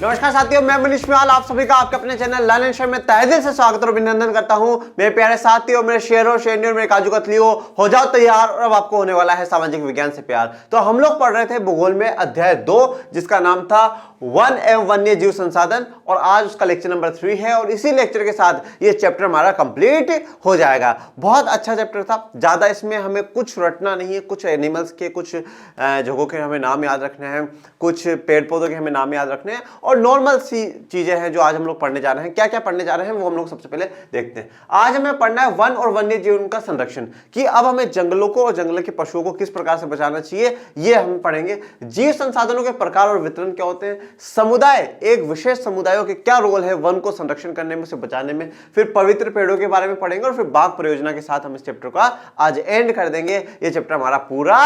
नमस्कार साथियों, मैं मनीष मियाल आप सभी का आपके अपने चैनल लर्न एंड शेयर में तहे दिल से स्वागत और अभिनंदन करता हूं। मेरे प्यारे साथियों, मेरे शेरों शेरनियों, मेरे काजू कतलियों, हो जाओ तैयार और अब आपको होने वाला है सामाजिक विज्ञान से प्यार। तो हम लोग पढ़ रहे थे भूगोल में अध्याय 2 जिसका नाम था वन एवं वन्य जीव संसाधन और आज उसका लेक्चर नंबर 3 है और इसी लेक्चर के साथ ये चैप्टर हमारा कंप्लीट हो जाएगा। बहुत अच्छा चैप्टर था, ज्यादा इसमें हमें कुछ रटना नहीं है, कुछ एनिमल्स के कुछ जगहों के हमें नाम याद रखने हैं, कुछ पेड़ पौधों के हमें नाम याद रखने हैं और नॉर्मल सी चीजें हैं जो आज हम लोग पढ़ने जा रहे हैं। क्या क्या पढ़ने जा रहे हैं वो हम लोग सबसे पहले देखते हैं। आज हमें पढ़ना है वन और वन्य जीवन का संरक्षण, कि अब हमें जंगलों को और जंगल के पशुओं को किस प्रकार से बचाना चाहिए ये हम पढ़ेंगे। जीव संसाधनों के प्रकार और वितरण क्या होते हैं, समुदाय एक विशेष समुदायों के क्या रोल है वन को संरक्षण करने में, उसे बचाने में, फिर पवित्र पेड़ों के बारे में पढ़ेंगे और फिर बाघ परियोजना के साथ हम इस चैप्टर का आज एंड कर देंगे। ये चैप्टर हमारा पूरा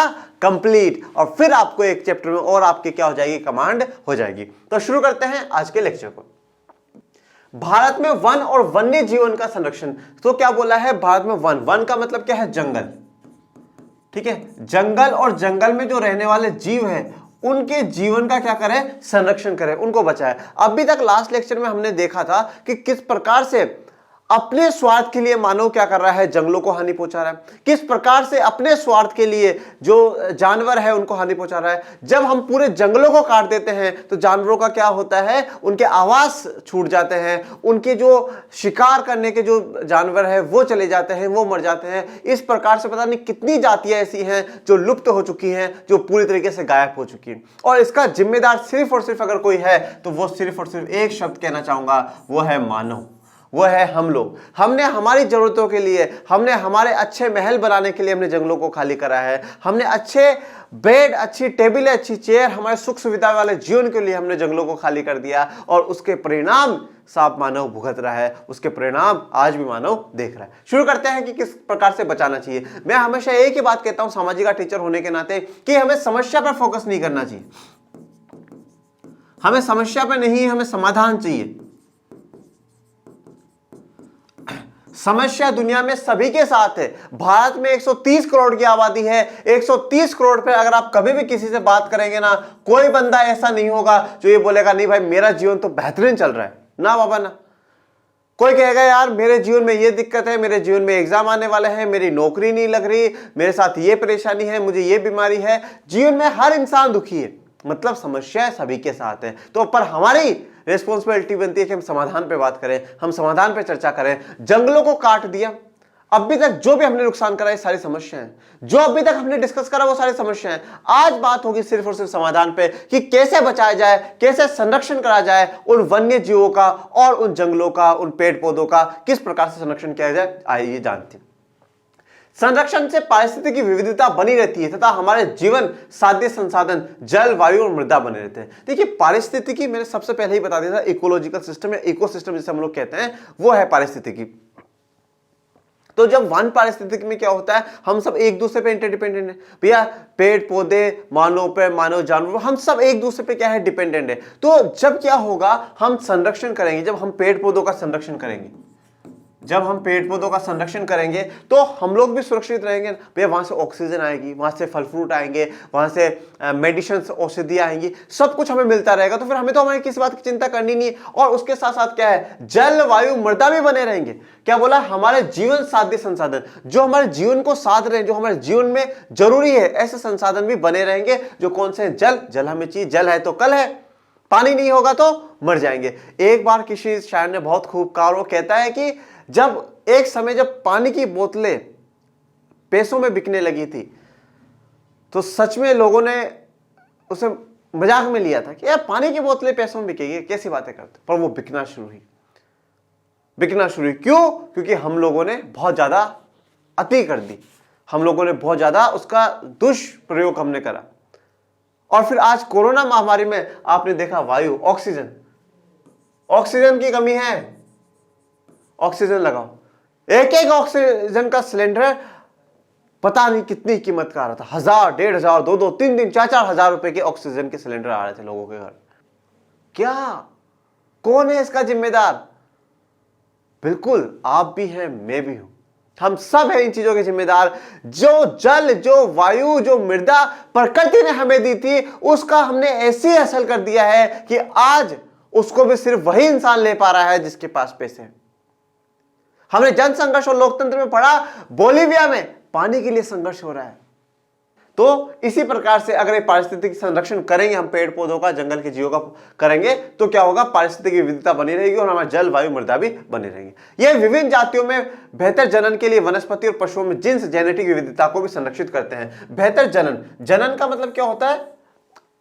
कंप्लीट और फिर आपको एक चैप्टर में और आपकी क्या हो जाएगी, कमांड हो जाएगी। तो शुरू करते हैं आज के लेक्चर को। भारत में वन और वन्य जीवन का संरक्षण, तो क्या बोला है भारत में वन, वन का मतलब क्या है, जंगल। ठीक है, जंगल और जंगल में जो रहने वाले जीव हैं उनके जीवन का क्या करें, संरक्षण करें, उनको बचाएं। अभी तक लास्ट लेक्चर में हमने देखा था कि किस प्रकार से अपने स्वार्थ के लिए मानव क्या कर रहा है, जंगलों को हानि पहुंचा रहा है, किस प्रकार से अपने स्वार्थ के लिए जो जानवर है उनको हानि पहुंचा रहा है। जब हम पूरे जंगलों को काट देते हैं तो जानवरों का क्या होता है, उनके आवास छूट जाते हैं, उनके जो शिकार करने के जो जानवर है वो चले जाते हैं, वो मर जाते हैं। इस प्रकार से पता नहीं कितनी जातियां ऐसी हैं जो लुप्त हो चुकी हैं, जो पूरी तरीके से गायब हो चुकी हैं। और इसका जिम्मेदार सिर्फ और सिर्फ अगर कोई है तो वो सिर्फ और सिर्फ एक शब्द कहना चाहूंगा, वो है मानव, वो है हम लोग। हमने हमारी जरूरतों के लिए, हमने हमारे अच्छे महल बनाने के लिए हमने जंगलों को खाली करा है, हमने अच्छे बेड, अच्छी टेबल, अच्छी चेयर, हमारे सुख सुविधा वाले जीवन के लिए हमने जंगलों को खाली कर दिया और उसके परिणाम साफ मानव भुगत रहा है, उसके परिणाम आज भी मानव देख रहा है। शुरू करते हैं कि किस प्रकार से बचाना चाहिए। मैं हमेशा एक ही बात कहता हूं सामाजिक टीचर होने के नाते कि हमें समस्या पर फोकस नहीं करना चाहिए, हमें समस्या पर नहीं, हमें समाधान चाहिए। समस्या दुनिया में सभी के साथ है। भारत में 130 करोड़ की आबादी है, 130 करोड़ पे अगर आप कभी भी किसी से बात करेंगे ना, कोई बंदा ऐसा नहीं होगा जो ये बोलेगा नहीं भाई मेरा जीवन तो बेहतरीन चल रहा है, ना बाबा ना। कोई कहेगा यार मेरे जीवन में ये दिक्कत है, मेरे जीवन में एग्जाम आने वाले हैं, मेरी नौकरी नहीं लग रही, मेरे साथ ये परेशानी है, मुझे ये बीमारी है। जीवन में हर इंसान दुखी है, मतलब समस्या सभी के साथ है। तो पर हमारी रिस्पॉन्सिबिलिटी बनती है कि हम समाधान पे बात करें, हम समाधान पे चर्चा करें। जंगलों को काट दिया, अभी तक जो भी हमने नुकसान करा है सारी समस्याएं, जो अभी तक हमने डिस्कस करा वो सारी समस्याएं। आज बात होगी सिर्फ और सिर्फ समाधान पे कि कैसे बचाया जाए, कैसे संरक्षण करा जाए उन वन्य जीवों का और उन जंगलों का, उन पेड़ पौधों का किस प्रकार से संरक्षण किया जाए, आइए जानते हैं। संरक्षण से पारिस्थितिकी विविधता बनी रहती है तथा हमारे जीवन साध्य संसाधन जल, वायु और मृदा बने रहते हैं। देखिए पारिस्थितिकी मैंने सबसे पहले ही बता दिया था, इकोलॉजिकल सिस्टम या इकोसिस्टम जिसे हम लोग कहते हैं वो है पारिस्थितिकी। तो जब वन पारिस्थितिकी में क्या होता है, हम सब एक दूसरे पे इंटरडिपेंडेंट है भैया, पेड़ पौधे, मानव पे, मानव जानवर, हम सब एक दूसरे पे क्या है, डिपेंडेंट है। तो जब क्या होगा, हम संरक्षण करेंगे, जब हम पेड़ पौधों का संरक्षण करेंगे, जब हम पेड़ पौधों का संरक्षण करेंगे तो हम लोग भी सुरक्षित रहेंगे भैया। वहां से ऑक्सीजन आएगी, वहां से फल फ्रूट आएंगे, वहां से मेडिसिन औषधियां आएंगी, सब कुछ हमें मिलता रहेगा। तो फिर हमें तो हमारी किसी बात की चिंता करनी नहीं है। और उसके साथ साथ क्या है, जल, वायु, मृदा भी बने रहेंगे। क्या बोला, हमारे जीवन साध्य संसाधन जो हमारे जीवन को साध रहे हैं, जो हमारे जीवन में जरूरी है, ऐसे संसाधन भी बने रहेंगे। जो कौन से, जल, जल हमें चाहिए, जल है तो कल है, पानी नहीं होगा तो मर जाएंगे। एक बार किसी शायर ने बहुत खूब कहा, वो कहता है कि जब एक समय जब पानी की बोतलें पैसों में बिकने लगी थी तो सच में लोगों ने उसे मजाक में लिया था कि यार पानी की बोतलें पैसों में बिकेगी, कैसी बातें करते। पर वो बिकना शुरू हुई, बिकना शुरू हुई। क्यों? क्योंकि हम लोगों ने बहुत ज्यादा अति कर दी, हम लोगों ने बहुत ज्यादा उसका दुष्प्रयोग हमने करा। और फिर आज कोरोना महामारी में आपने देखा वायु, ऑक्सीजन, ऑक्सीजन की कमी है, ऑक्सीजन लगाओ। एक एक ऑक्सीजन का सिलेंडर पता नहीं कितनी कीमत का आ रहा था, 1000, 1500, 2-2, 3-3, 4-4 हजार रुपए के ऑक्सीजन के सिलेंडर आ रहे थे लोगों के घर। क्या, कौन है इसका जिम्मेदार? बिल्कुल आप भी हैं, मैं भी हूं, हम सब हैं इन चीजों के जिम्मेदार। जो जल, जो वायु, जो मृदा प्रकृति ने हमें दी थी, उसका हमने ऐसे असर कर दिया है कि आज उसको भी सिर्फ वही इंसान ले पा रहा है जिसके पास पैसे हैं। हमने जनसंघर्ष और लोकतंत्र में पढ़ा, बोलीविया में पानी के लिए संघर्ष हो रहा है। तो इसी प्रकार से अगर ये पारिस्थितिक संरक्षण करेंगे, हम पेड़ पौधों का, जंगल के जीवों का करेंगे, तो क्या होगा, पारिस्थितिक विविधता बनी रहेगी और हमारा जल वायु मृदा भी बनी रहेंगी। ये विभिन्न जातियों में बेहतर जनन के लिए वनस्पति और पशुओं में जिन्स जेनेटिक विविधता को भी संरक्षित करते हैं। बेहतर जनन, जनन का मतलब क्या होता है,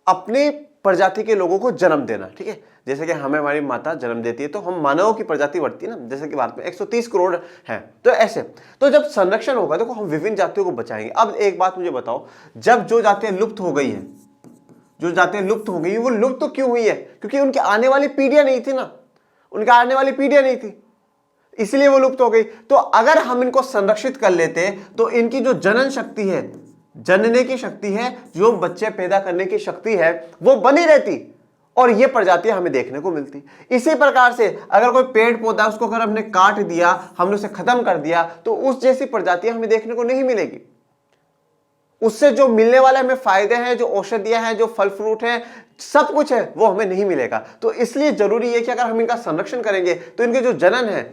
अपनी प्रजाति के लोगों को जन्म देना। ठीक है, जैसे कि हमें हमारी माता जन्म देती है तो हम मानवों की प्रजाति बढ़ती है ना, जैसे कि भारत में 130 करोड़ हैं, तो ऐसे। तो जब संरक्षण होगा तो हम विभिन्न जातियों को बचाएंगे। अब एक बात मुझे बताओ, जब जो जातियां लुप्त हो गई हैं, जो जातियां लुप्त हो गई, वो लुप्त तो क्यों हुई है, क्योंकि उनकी आने वाली पीढ़ियां नहीं थी ना, उनकी आने वाली पीढ़ियां नहीं थी, इसलिए वो लुप्त हो गई। तो अगर हम इनको संरक्षित कर लेते तो इनकी जो जनन शक्ति है, जनने की शक्ति है, जो बच्चे पैदा करने की शक्ति है, वो बनी रहती और ये प्रजातियां हमें देखने को मिलती। इसी प्रकार से अगर कोई पेड़ पौधा, उसको अगर हमने काट दिया, हमने उसे खत्म कर दिया, तो उस जैसी प्रजातियां हमें देखने को नहीं मिलेगी। उससे जो मिलने वाले हमें फायदे हैं, जो औषधियां हैं, जो फल फ्रूट हैं, सब कुछ है, वो हमें नहीं मिलेगा। तो इसलिए जरूरी है कि अगर हम इनका संरक्षण करेंगे तो इनके जो जनन है,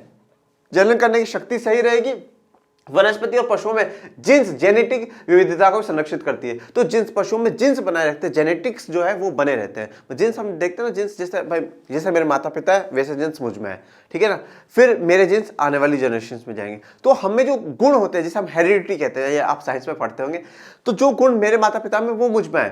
जनन करने की शक्ति सही रहेगी। वनस्पति और पशुओं में जिन्स जेनेटिक विविधता को संरक्षित करती है। तो जिन्स, पशुओं में जिन्स बनाए रखते हैं, जेनेटिक्स जो है वो बने रहते हैं। जिन्स हम देखते हैं ना, जिन्स जैसे भाई, जैसे मेरे माता पिता है वैसे जिन्स मुझ में है, ठीक है ना, फिर मेरे जिन्स आने वाली जनरेशन में जाएंगे। तो हमें जो गुण होते हैं, जिसे हम हेरिडिटी कहते हैं, या आप साइंस में पढ़ते होंगे, तो जो गुण मेरे माता पिता में वो मुझ में है,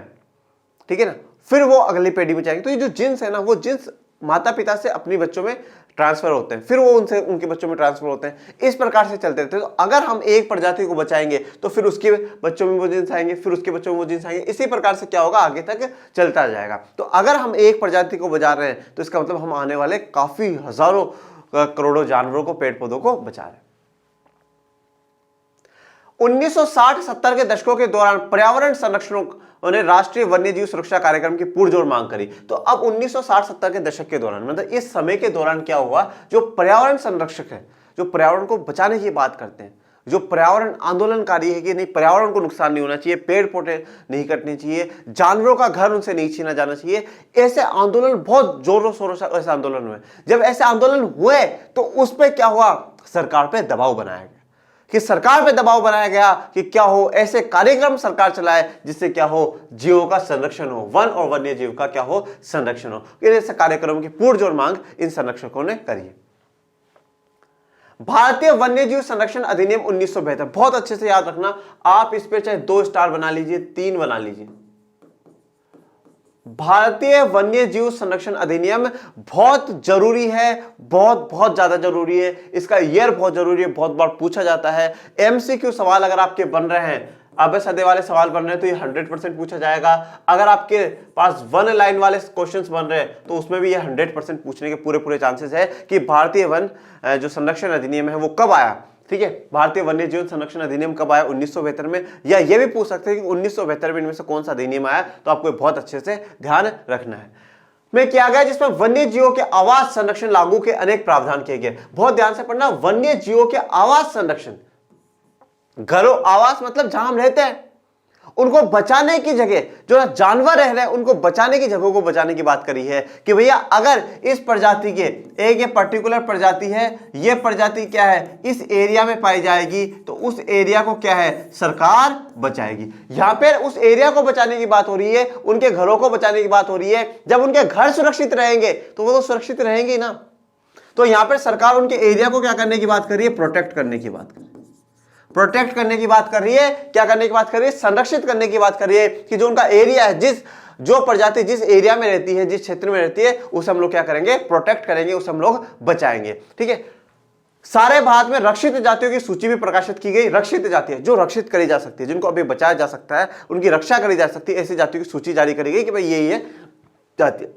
ठीक है ना, फिर वो अगली पीढ़ी में जाएंगे। तो ये जो जिन्स है ना, वो जिन्स माता पिता से अपनी बच्चों में ट्रांसफर होते हैं, फिर वो उनसे उनके बच्चों में ट्रांसफर होते हैं, इस प्रकार से चलते रहते हैं। तो अगर हम एक प्रजाति को बचाएंगे तो फिर उसके बच्चों में वो जिन्स आएंगे, फिर उसके बच्चों में वो जिन्स आएंगे, इसी प्रकार से क्या होगा, आगे तक चलता जाएगा। तो अगर हम एक प्रजाति को बचा रहे हैं तो इसका मतलब हम आने वाले काफी हजारों करोड़ों जानवरों को, पेड़ पौधों को बचा रहे हैं। 1960-70 के दशकों के दौरान पर्यावरण संरक्षणों ने राष्ट्रीय वन्यजीव सुरक्षा कार्यक्रम की पुरजोर मांग करी। तो अब 1960-70 के दशक के दौरान, मतलब इस समय के दौरान क्या हुआ, जो पर्यावरण संरक्षक है, जो पर्यावरण को बचाने की बात करते हैं, जो पर्यावरण आंदोलनकारी है कि नहीं, पर्यावरण को नुकसान नहीं होना चाहिए, पेड़ पौधे नहीं कटने चाहिए, जानवरों का घर उनसे नहीं छीना जाना चाहिए, ऐसे आंदोलन बहुत जोरों शोरों से ऐसे आंदोलन हुए। जब ऐसे आंदोलन हुए तो उस पर क्या हुआ, सरकार पर दबाव बनाया गया, कि सरकार पे दबाव बनाया गया कि क्या हो, ऐसे कार्यक्रम सरकार चलाए जिससे क्या हो, जीवों का संरक्षण हो, वन और वन्य जीव का क्या हो, संरक्षण हो। ऐसे कार्यक्रमों की पुरजोर मांग इन संरक्षकों ने करी है। भारतीय वन्यजीव संरक्षण अधिनियम 1972, बहुत अच्छे से याद रखना, आप इस पे चाहे 2 स्टार बना लीजिए, 3 बना लीजिए। भारतीय वन्यजीव संरक्षण अधिनियम बहुत जरूरी है, बहुत बहुत ज्यादा जरूरी है। इसका ईयर बहुत जरूरी है, बहुत बार पूछा जाता है। एमसीक्यू सवाल अगर आपके बन रहे हैं, अबे सदे वाले सवाल बन रहे हैं, तो ये 100% पूछा जाएगा। अगर आपके पास 1 लाइन वाले क्वेश्चंस बन रहे हैं तो उसमें भी ये 100% पूछने के पूरे चांसेस है कि भारतीय वन जो संरक्षण अधिनियम है वो कब आया। ठीक है, भारतीय वन्य जीवन संरक्षण अधिनियम कब आया, 1972 में, या ये भी पूछ सकते हैं कि 1972 में इनमें से कौन सा अधिनियम आया। तो आपको बहुत अच्छे से ध्यान रखना है। में किया गया जिसमें वन्य जीवों के आवास संरक्षण लागू के अनेक प्रावधान किए गए। बहुत ध्यान से पढ़ना, वन्य जीवों के आवास संरक्षण, घरों, आवास मतलब जहां हम रहते हैं, उनको बचाने की जगह, जो जानवर रह रहे हैं उनको बचाने की जगहों को बचाने की बात करी है कि भैया अगर इस प्रजाति के एक ये पर्टिकुलर प्रजाति है, ये प्रजाति क्या है, इस एरिया में पाई जाएगी, तो उस एरिया को क्या है, सरकार बचाएगी। यहां पर उस एरिया को बचाने की बात हो रही है, उनके घरों को बचाने की बात हो रही है। जब उनके घर सुरक्षित रहेंगे तो वो तो सुरक्षित रहेंगे ना। तो यहां पर सरकार उनके एरिया को क्या करने की बात कर रही है, प्रोटेक्ट करने की बात कर रही है, प्रोटेक्ट करने की बात कर रही है। क्या करने की बात कर रही है, संरक्षित करने की बात कर रही है कि जो उनका एरिया है, जो प्रजाति जिस एरिया में रहती है, जिस क्षेत्र में रहती है, उसे हम लोग क्या करेंगे, प्रोटेक्ट करेंगे, उसे हम लोग बचाएंगे। ठीक है, सारे भारत में रक्षित जातियों की सूची भी प्रकाशित की गई। रक्षित जातियां जो रक्षित करी जा सकती है, जिनको अभी बचाया जा सकता है, उनकी रक्षा करी जा सकती है, ऐसी जातियों की सूची जारी करी गई कि भाई ये जाति।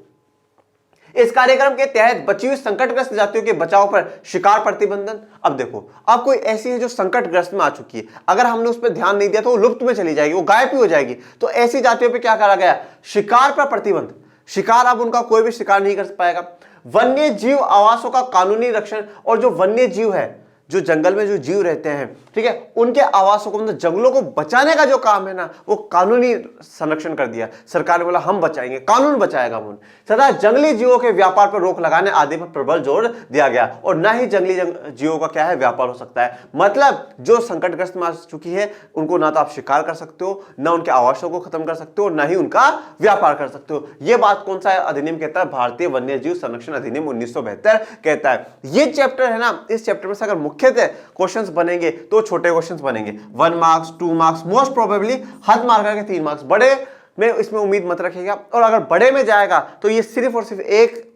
इस कार्यक्रम के तहत बची हुई संकटग्रस्त जातियों के बचाव पर शिकार प्रतिबंधन। अब देखो, अब कोई ऐसी है जो संकटग्रस्त में आ चुकी है, अगर हमने उस पर ध्यान नहीं दिया तो वो लुप्त में चली जाएगी, वो गायब ही हो जाएगी। तो ऐसी जातियों पे क्या करा गया, शिकार पर प्रतिबंध। शिकार, अब उनका कोई भी शिकार नहीं कर पाएगा। वन्य जीव आवासों का कानूनी रक्षण, और जो वन्य जीव है, जो जंगल में जो जीव रहते हैं, ठीक है, उनके आवासों को, मतलब जंगलों को बचाने का जो काम है ना, वो कानूनी संरक्षण कर दिया। सरकार ने बोला हम बचाएंगे, कानून बचाएगा उन तथा जंगली जीवों के व्यापार पर रोक लगाने आदि पर प्रबल जोर दिया गया। और ना ही जंगली जीवों का क्या है, व्यापार हो सकता है। मतलब जो संकटग्रस्त मार चुकी है उनको ना तो आप शिकार कर सकते हो, ना उनके आवासों को खत्म कर सकते हो, ना ही उनका व्यापार कर सकते हो। यह बात कौन सा अधिनियम कहता है? भारतीय वन्य जीव संरक्षण अधिनियम 1972 कहता है। ये चैप्टर है ना, इस चैप्टर में से अगर मुख्यतः क्वेश्चंस बनेंगे तो छोटे क्वेश्चंस बनेंगे, 1 मार्क्स 2 मार्क्स, मोस्ट प्रोबेबली हद मार करके 3 मार्क्स। बड़े में इसमें उम्मीद मत रखिएगा, और अगर बड़े में जाएगा तो ये सिर्फ और सिर्फ एक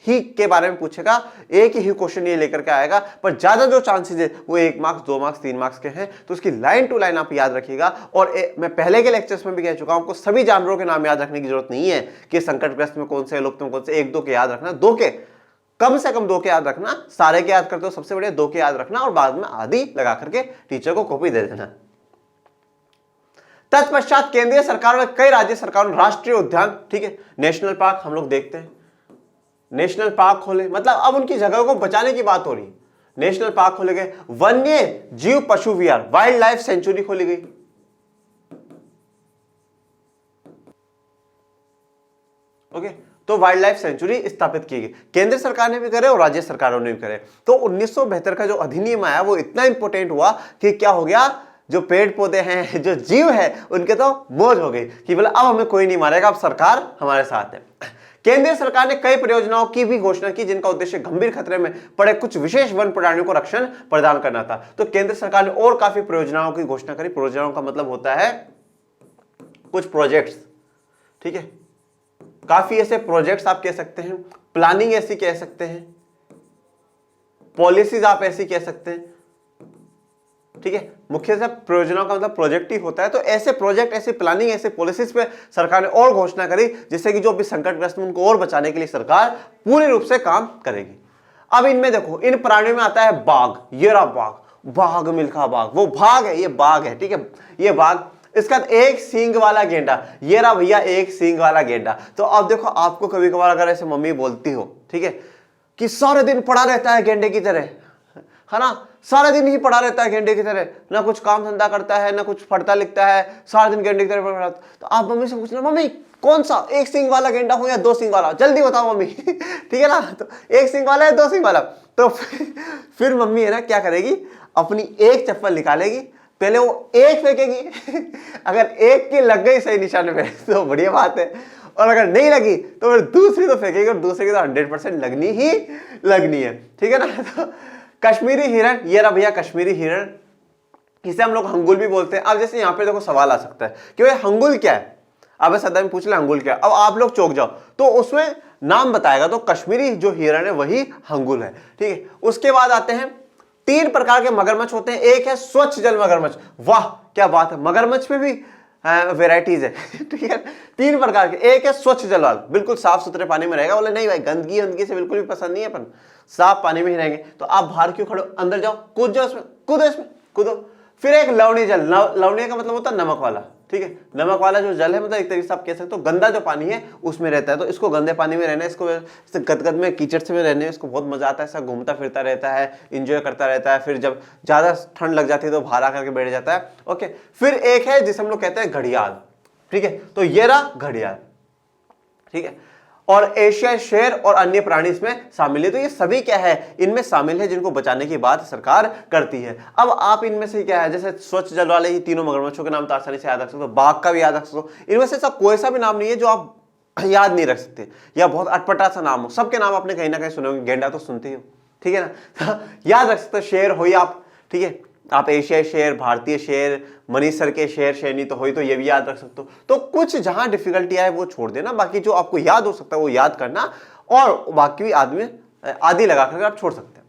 ही के बारे में पूछेगा, एक ही क्वेश्चन ये लेकर के आएगा। पर ज्यादा जो चांसेस है वो 1 मार्क्स 2 मार्क्स 3 मार्क्स के हैं, तो उसकी लाइन टू लाइन आप याद रखिएगा। और मैं पहले के लेक्चर्स में भी कह चुका हूं, आपको सभी जानवरों के नाम याद रखने की जरूरत नहीं है कि संकटग्रस्त में कौन से, लुप्त में कौन से, 1-2 के याद रखना, 2 के कम से कम 2 के याद रखना, सारे के याद करते हो सबसे बढ़िया 2 के याद रखना, और बाद में आदि लगा करके टीचर को कॉपी दे देना। तत्पश्चात केंद्रीय सरकार व कई राज्य सरकारों ने राष्ट्रीय उद्यान, ठीक है, नेशनल पार्क हम लोग देखते हैं, नेशनल पार्क खोले, मतलब अब उनकी जगह को बचाने की बात हो रही है। नेशनल पार्क खोले गए, वन्य जीव पशु विहार, वाइल्ड लाइफ सेंचुरी खोली गई, ओके, तो वाइल्ड लाइफ सेंचुरी स्थापित की गई। केंद्र सरकार ने भी करे और राज्य सरकारों ने भी करे। तो 1972 का जो अधिनियम आया वो इतना इंपॉर्टेंट हुआ कि क्या हो गया, जो पेड़ पौधे हैं, जो जीव है, उनके तो मौज हो गई कि बोला अब हमें कोई नहीं मारेगा, अब सरकार हमारे साथ है। केंद्रीय सरकार ने कई परियोजनाओं की भी घोषणा की जिनका उद्देश्य गंभीर खतरे में पड़े कुछ विशेष वन प्राणियों को रक्षण प्रदान करना था। तो केंद्र सरकार ने और काफी परियोजनाओं की घोषणा करी। परियोजनाओं का मतलब होता है कुछ प्रोजेक्ट्स, ठीक है, काफी ऐसे प्रोजेक्ट्स आप कह सकते हैं, प्लानिंग ऐसी कह सकते हैं, पॉलिसीज आप ऐसी कह सकते हैं, ठीक है। मुख्य से परियोजनाओं का मतलब प्रोजेक्ट ही होता है। तो ऐसे प्रोजेक्ट, ऐसे प्लानिंग, ऐसे पॉलिसीज पे सरकार ने और घोषणा करी जिससे कि जो भी संकटग्रस्त उनको और बचाने के लिए सरकार पूरी रूप से काम करेगी। अब इनमें देखो, इन प्राणियों में आता है बाघ, ये रहा बाघ, बाघ मिल्खा बाघ, वो भाग है, ये बाघ है, ठीक है, ये बाघ। इसका एक सींग वाला गेंडा, ये रहा भैया एक सींग वाला गेंडा। तो अब देखो, आपको कभी कभार अगर ऐसे मम्मी बोलती हो, ठीक है, कि सारे दिन पड़ा रहता है गेंडे की तरह, है ना, सारा दिन ही पड़ा रहता है गेंडे की तरह, ना कुछ काम धंधा करता है, ना कुछ पढ़ता लिखता है, सारा दिन गेंडे की तरह पड़ा रहता है। तो आप मम्मी से पूछना, मम्मी कौन सा, एक सींग वाला गेंडा हो या 2 सींग वाला, जल्दी बताओ मम्मी ठीक है ना। तो एक सींग वाला है 2 सींग वाला। तो फिर मम्मी है ना क्या करेगी, अपनी एक चप्पल निकालेगी, पहले वो एक फेंकेगी अगर एक की लग गई सही निशाने पे तो बढ़िया बात है, और अगर नहीं लगी तो फिर दूसरी तो फेंकेगी, और दूसरी की तो 100% लगनी ही लगनी है, ठीक है ना। तो कश्मीरी हिरण, ये रहा भैया कश्मीरी हिरण, इसे हम लोग हंगुल भी बोलते हैं। अब जैसे यहाँ पे देखो सवाल आ सकता है कि भाई हंगुल क्या है, अब सदा में पूछ ले हंगुल क्या है। अब आप लोग चौंक जाओ तो उसमें नाम बताएगा, तो कश्मीरी जो हिरण है वही हंगुल है, ठीक है। उसके बाद आते हैं 3 प्रकार के मगरमच्छ होते हैं। एक है स्वच्छ जल मगरमच्छ, वाह क्या बात है, मगरमच्छ में भी वेराइटीज है ठीक है। 3 प्रकार के, एक है स्वच्छ जल वाला, बिल्कुल साफ सुथरे पानी में रहेगा। बोले नहीं भाई गंदगी से बिल्कुल भी पसंद नहीं है, अपन साफ पानी में ही रहेंगे। तो आप बाहर क्यों खड़ो, अंदर जाओ, कूद जाओ इसमें, कूदो इसमें, कूदो। फिर एक लवणीय जल, लवणीय का मतलब होता है नमक वाला, ठीक है। नमक वाला जो जल है, मतलब एक तरीके से आप कह सकते हो गंदा जो पानी है उसमें रहता है। तो इसको गंदे पानी में रहना, इसको गदगद में कीचड़ से में रहने में इसको बहुत मजा आता है, ऐसा घूमता फिरता रहता है, इंजॉय करता रहता है। फिर जब ज्यादा ठंड लग जाती है तो बाहर आकर के बैठ जाता है, ओके। फिर एक है जिसे हम लोग कहते हैं घड़ियाल, ठीक है। तो ये रहा घड़ियाल, ठीक है। और एशियाई शेर और अन्य प्राणी इसमें शामिल है। तो ये सभी क्या है, इनमें शामिल है जिनको बचाने की बात सरकार करती है। अब आप इनमें से क्या है, जैसे स्वच्छ जल वाले ही तीनों मगरमच्छों के नाम तो आसानी से याद रख सकते हो, बाघ का भी याद रख सकते हो। इनमें से ऐसा कोई सा भी नाम नहीं है जो आप याद नहीं रख सकते, या बहुत अटपटा सा नाम हो। सबके नाम आपने कहीं ना कहीं सुने होंगे, गेंडा तो सुनते ही हो, ठीक है ना याद रख सकते हो। शेर हो या आप, ठीक है, आप एशियाई शेर, भारतीय शेर, मनीष सर के शेर शेरनी तो हो, तो ये भी याद रख सकते हो। तो कुछ जहां डिफिकल्टी आए वो छोड़ देना, बाकी जो आपको याद हो सकता है वो याद करना, और बाकी आदि लगा करके आप छोड़ सकते हैं।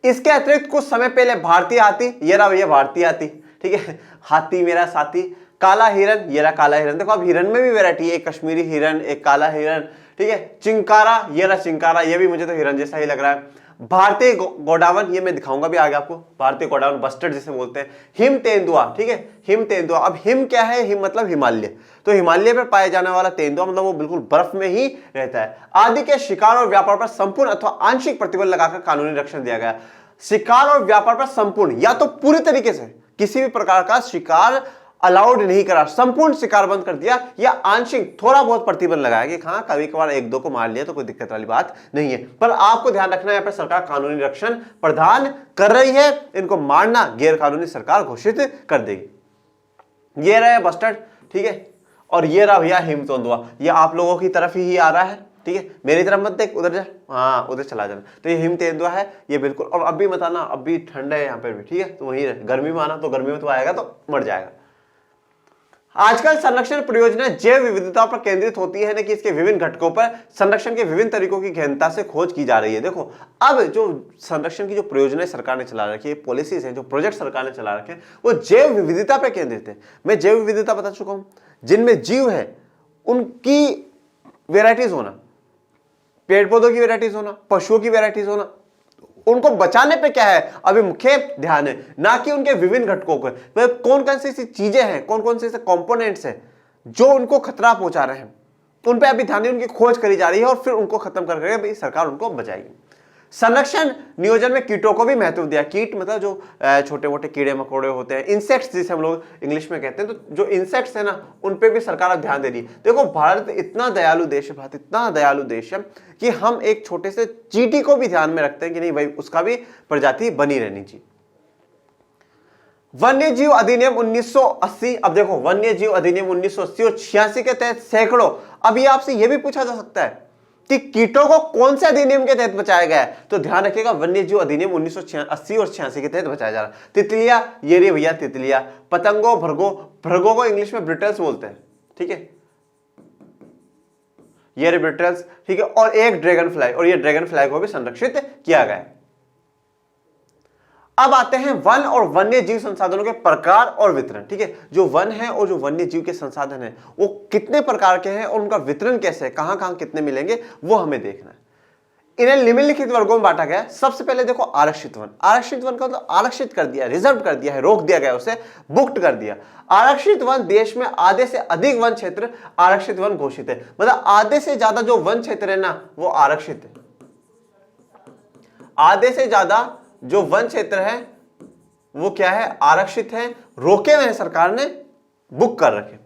इसके अतिरिक्त कुछ समय पहले भारतीय हाथी, ये रहा भैया भारतीय हाथी, ठीक है, हाथी मेरा साथी। काला हिरन, ये रहा काला हिरन। देखो अब हिरन में भी वैरायटी है, एक कश्मीरी हिरन, एक काला हिरन, ठीक है। चिंकारा, ये रहा चिंकारा, ये भी मुझे तो हिरन जैसा ही लग रहा है। भारतीय गोडावन, ये मैं दिखाऊंगा भी आगे आपको, भारतीय गोडावन बस्टर्ड जिसे बोलते हैं। हिम तेंदुआ, ठीक है, हिम तेंदुआ। अब हिम क्या है, हिम मतलब हिमालय, तो हिमालय पर पाए जाने वाला तेंदुआ, मतलब वो बिल्कुल बर्फ में ही रहता है। आदि के शिकार और व्यापार पर संपूर्ण अथवा आंशिक प्रतिबंध लगाकर कानूनी रक्षण दिया गया। शिकार और व्यापार पर संपूर्ण या तो पूरी तरीके से किसी भी प्रकार का शिकार अलाउड नहीं करा, संपूर्ण शिकार बंद कर दिया, या आंशिक थोड़ा बहुत प्रतिबंध लगाया कि हाँ कभी कभार एक दो को मार लिया तो कोई दिक्कत वाली बात नहीं है। पर आपको ध्यान रखना है, यहाँ पर सरकार कानूनी रक्षण प्रदान कर रही है, इनको मारना गैर कानूनी सरकार घोषित कर देगी। ये रहा बस्टर्ड, ठीक है, और ये रहा भैया हिमतोंदुआ, ये आप लोगों की तरफ ही आ रहा है, ठीक है, मेरी तरफ मत देख, उधर जा, हाँ उधर चला जाना। तो ये हिमतेंदुआ है ये बिल्कुल, और अब भी मत आना, अब भी ठंड है यहाँ पे भी, ठीक है, तो वहीं रहे, गर्मी में आना तो गर्मी में तो आएगा तो मर जाएगा। आजकल संरक्षण परियोजना जैव विविधता पर केंद्रित होती है, कि इसके विभिन्न घटकों पर संरक्षण के विभिन्न तरीकों की गहनता से खोज की जा रही है। देखो अब जो संरक्षण की जो परियोजनाएं सरकार ने चला रखी है, पॉलिसीज हैं, जो प्रोजेक्ट सरकार ने चला रखे हैं, वो जैव विविधता पर केंद्रित है। मैं जैव विविधता बता चुका हूं, जिनमें जीव है उनकी वेराइटीज होना, पेड़ पौधों की वेराइटीज होना, पशुओं की वेराइटीज होना, उनको बचाने पे क्या है अभी मुख्य ध्यान है, ना कि उनके विभिन्न घटकों को, कौन कौन सी चीजें हैं, कौन कौन से कंपोनेंट्स हैं जो उनको खतरा पहुंचा रहे हैं, उन पे अभी ध्यान नहीं, उनकी खोज करी जा रही है और फिर उनको खत्म करके भाई सरकार उनको बचाएगी। संरक्षण नियोजन में कीटों को भी महत्व दिया। कीट मतलब जो छोटे मोटे कीड़े मकोड़े होते हैं, इंसेक्ट्स जिसे हम लोग इंग्लिश में कहते हैं, तो जो इंसेक्ट्स है ना उन पे भी सरकार अब ध्यान दे रही है। देखो भारत इतना दयालु देश है, भारत इतना दयालु देश है कि हम एक छोटे से चींटी को भी ध्यान में रखते हैं कि नहीं भाई उसका भी प्रजाति बनी रहनी चाहिए। वन्य जीव अधिनियम 1980, अब देखो वन्य जीव अधिनियम 1980 और 86 के तहत सैकड़ों, अब ये आपसे ये भी पूछा जा सकता है कि कीटों को कौन से अधिनियम के तहत बचाया गया है, तो ध्यान रखिएगा वन्य जीव अधिनियम 1980 और 86 के तहत बचाया जा रहा है। तितलियां, ये रे भैया तितलियां, पतंगों, भृगों को इंग्लिश में ब्रिटल्स बोलते हैं, ठीक है, ये रे ब्रिटल्स, ठीक है, और एक ड्रैगन फ्लाई, और ये ड्रैगन फ्लाई को भी संरक्षित किया गया है। अब आते हैं वन और वन्य जीव संसाधनों के प्रकार और वितरण, ठीक है, जो वन है और जो वन्य जीव के संसाधन है वो कितने प्रकार के हैं और उनका वितरण कैसे है, कहां कहां कितने मिलेंगे वो हमें देखना है। इन्हें निम्नलिखित वर्गों में बांटा गया है। सबसे पहले देखो आरक्षित वन, आरक्षित वन का मतलब आरक्षित कर दिया, रिजर्व कर दिया है, रोक दिया गया, उसे बुक्ड कर दिया। आरक्षित वन देश में आधे से अधिक वन क्षेत्र आरक्षित वन घोषित है, मतलब आधे से ज्यादा जो वन क्षेत्र है ना वो आरक्षित है, आधे से ज्यादा जो वन क्षेत्र है वो क्या है, आरक्षित है, रोके हुए हैं, सरकार ने बुक कर रखे।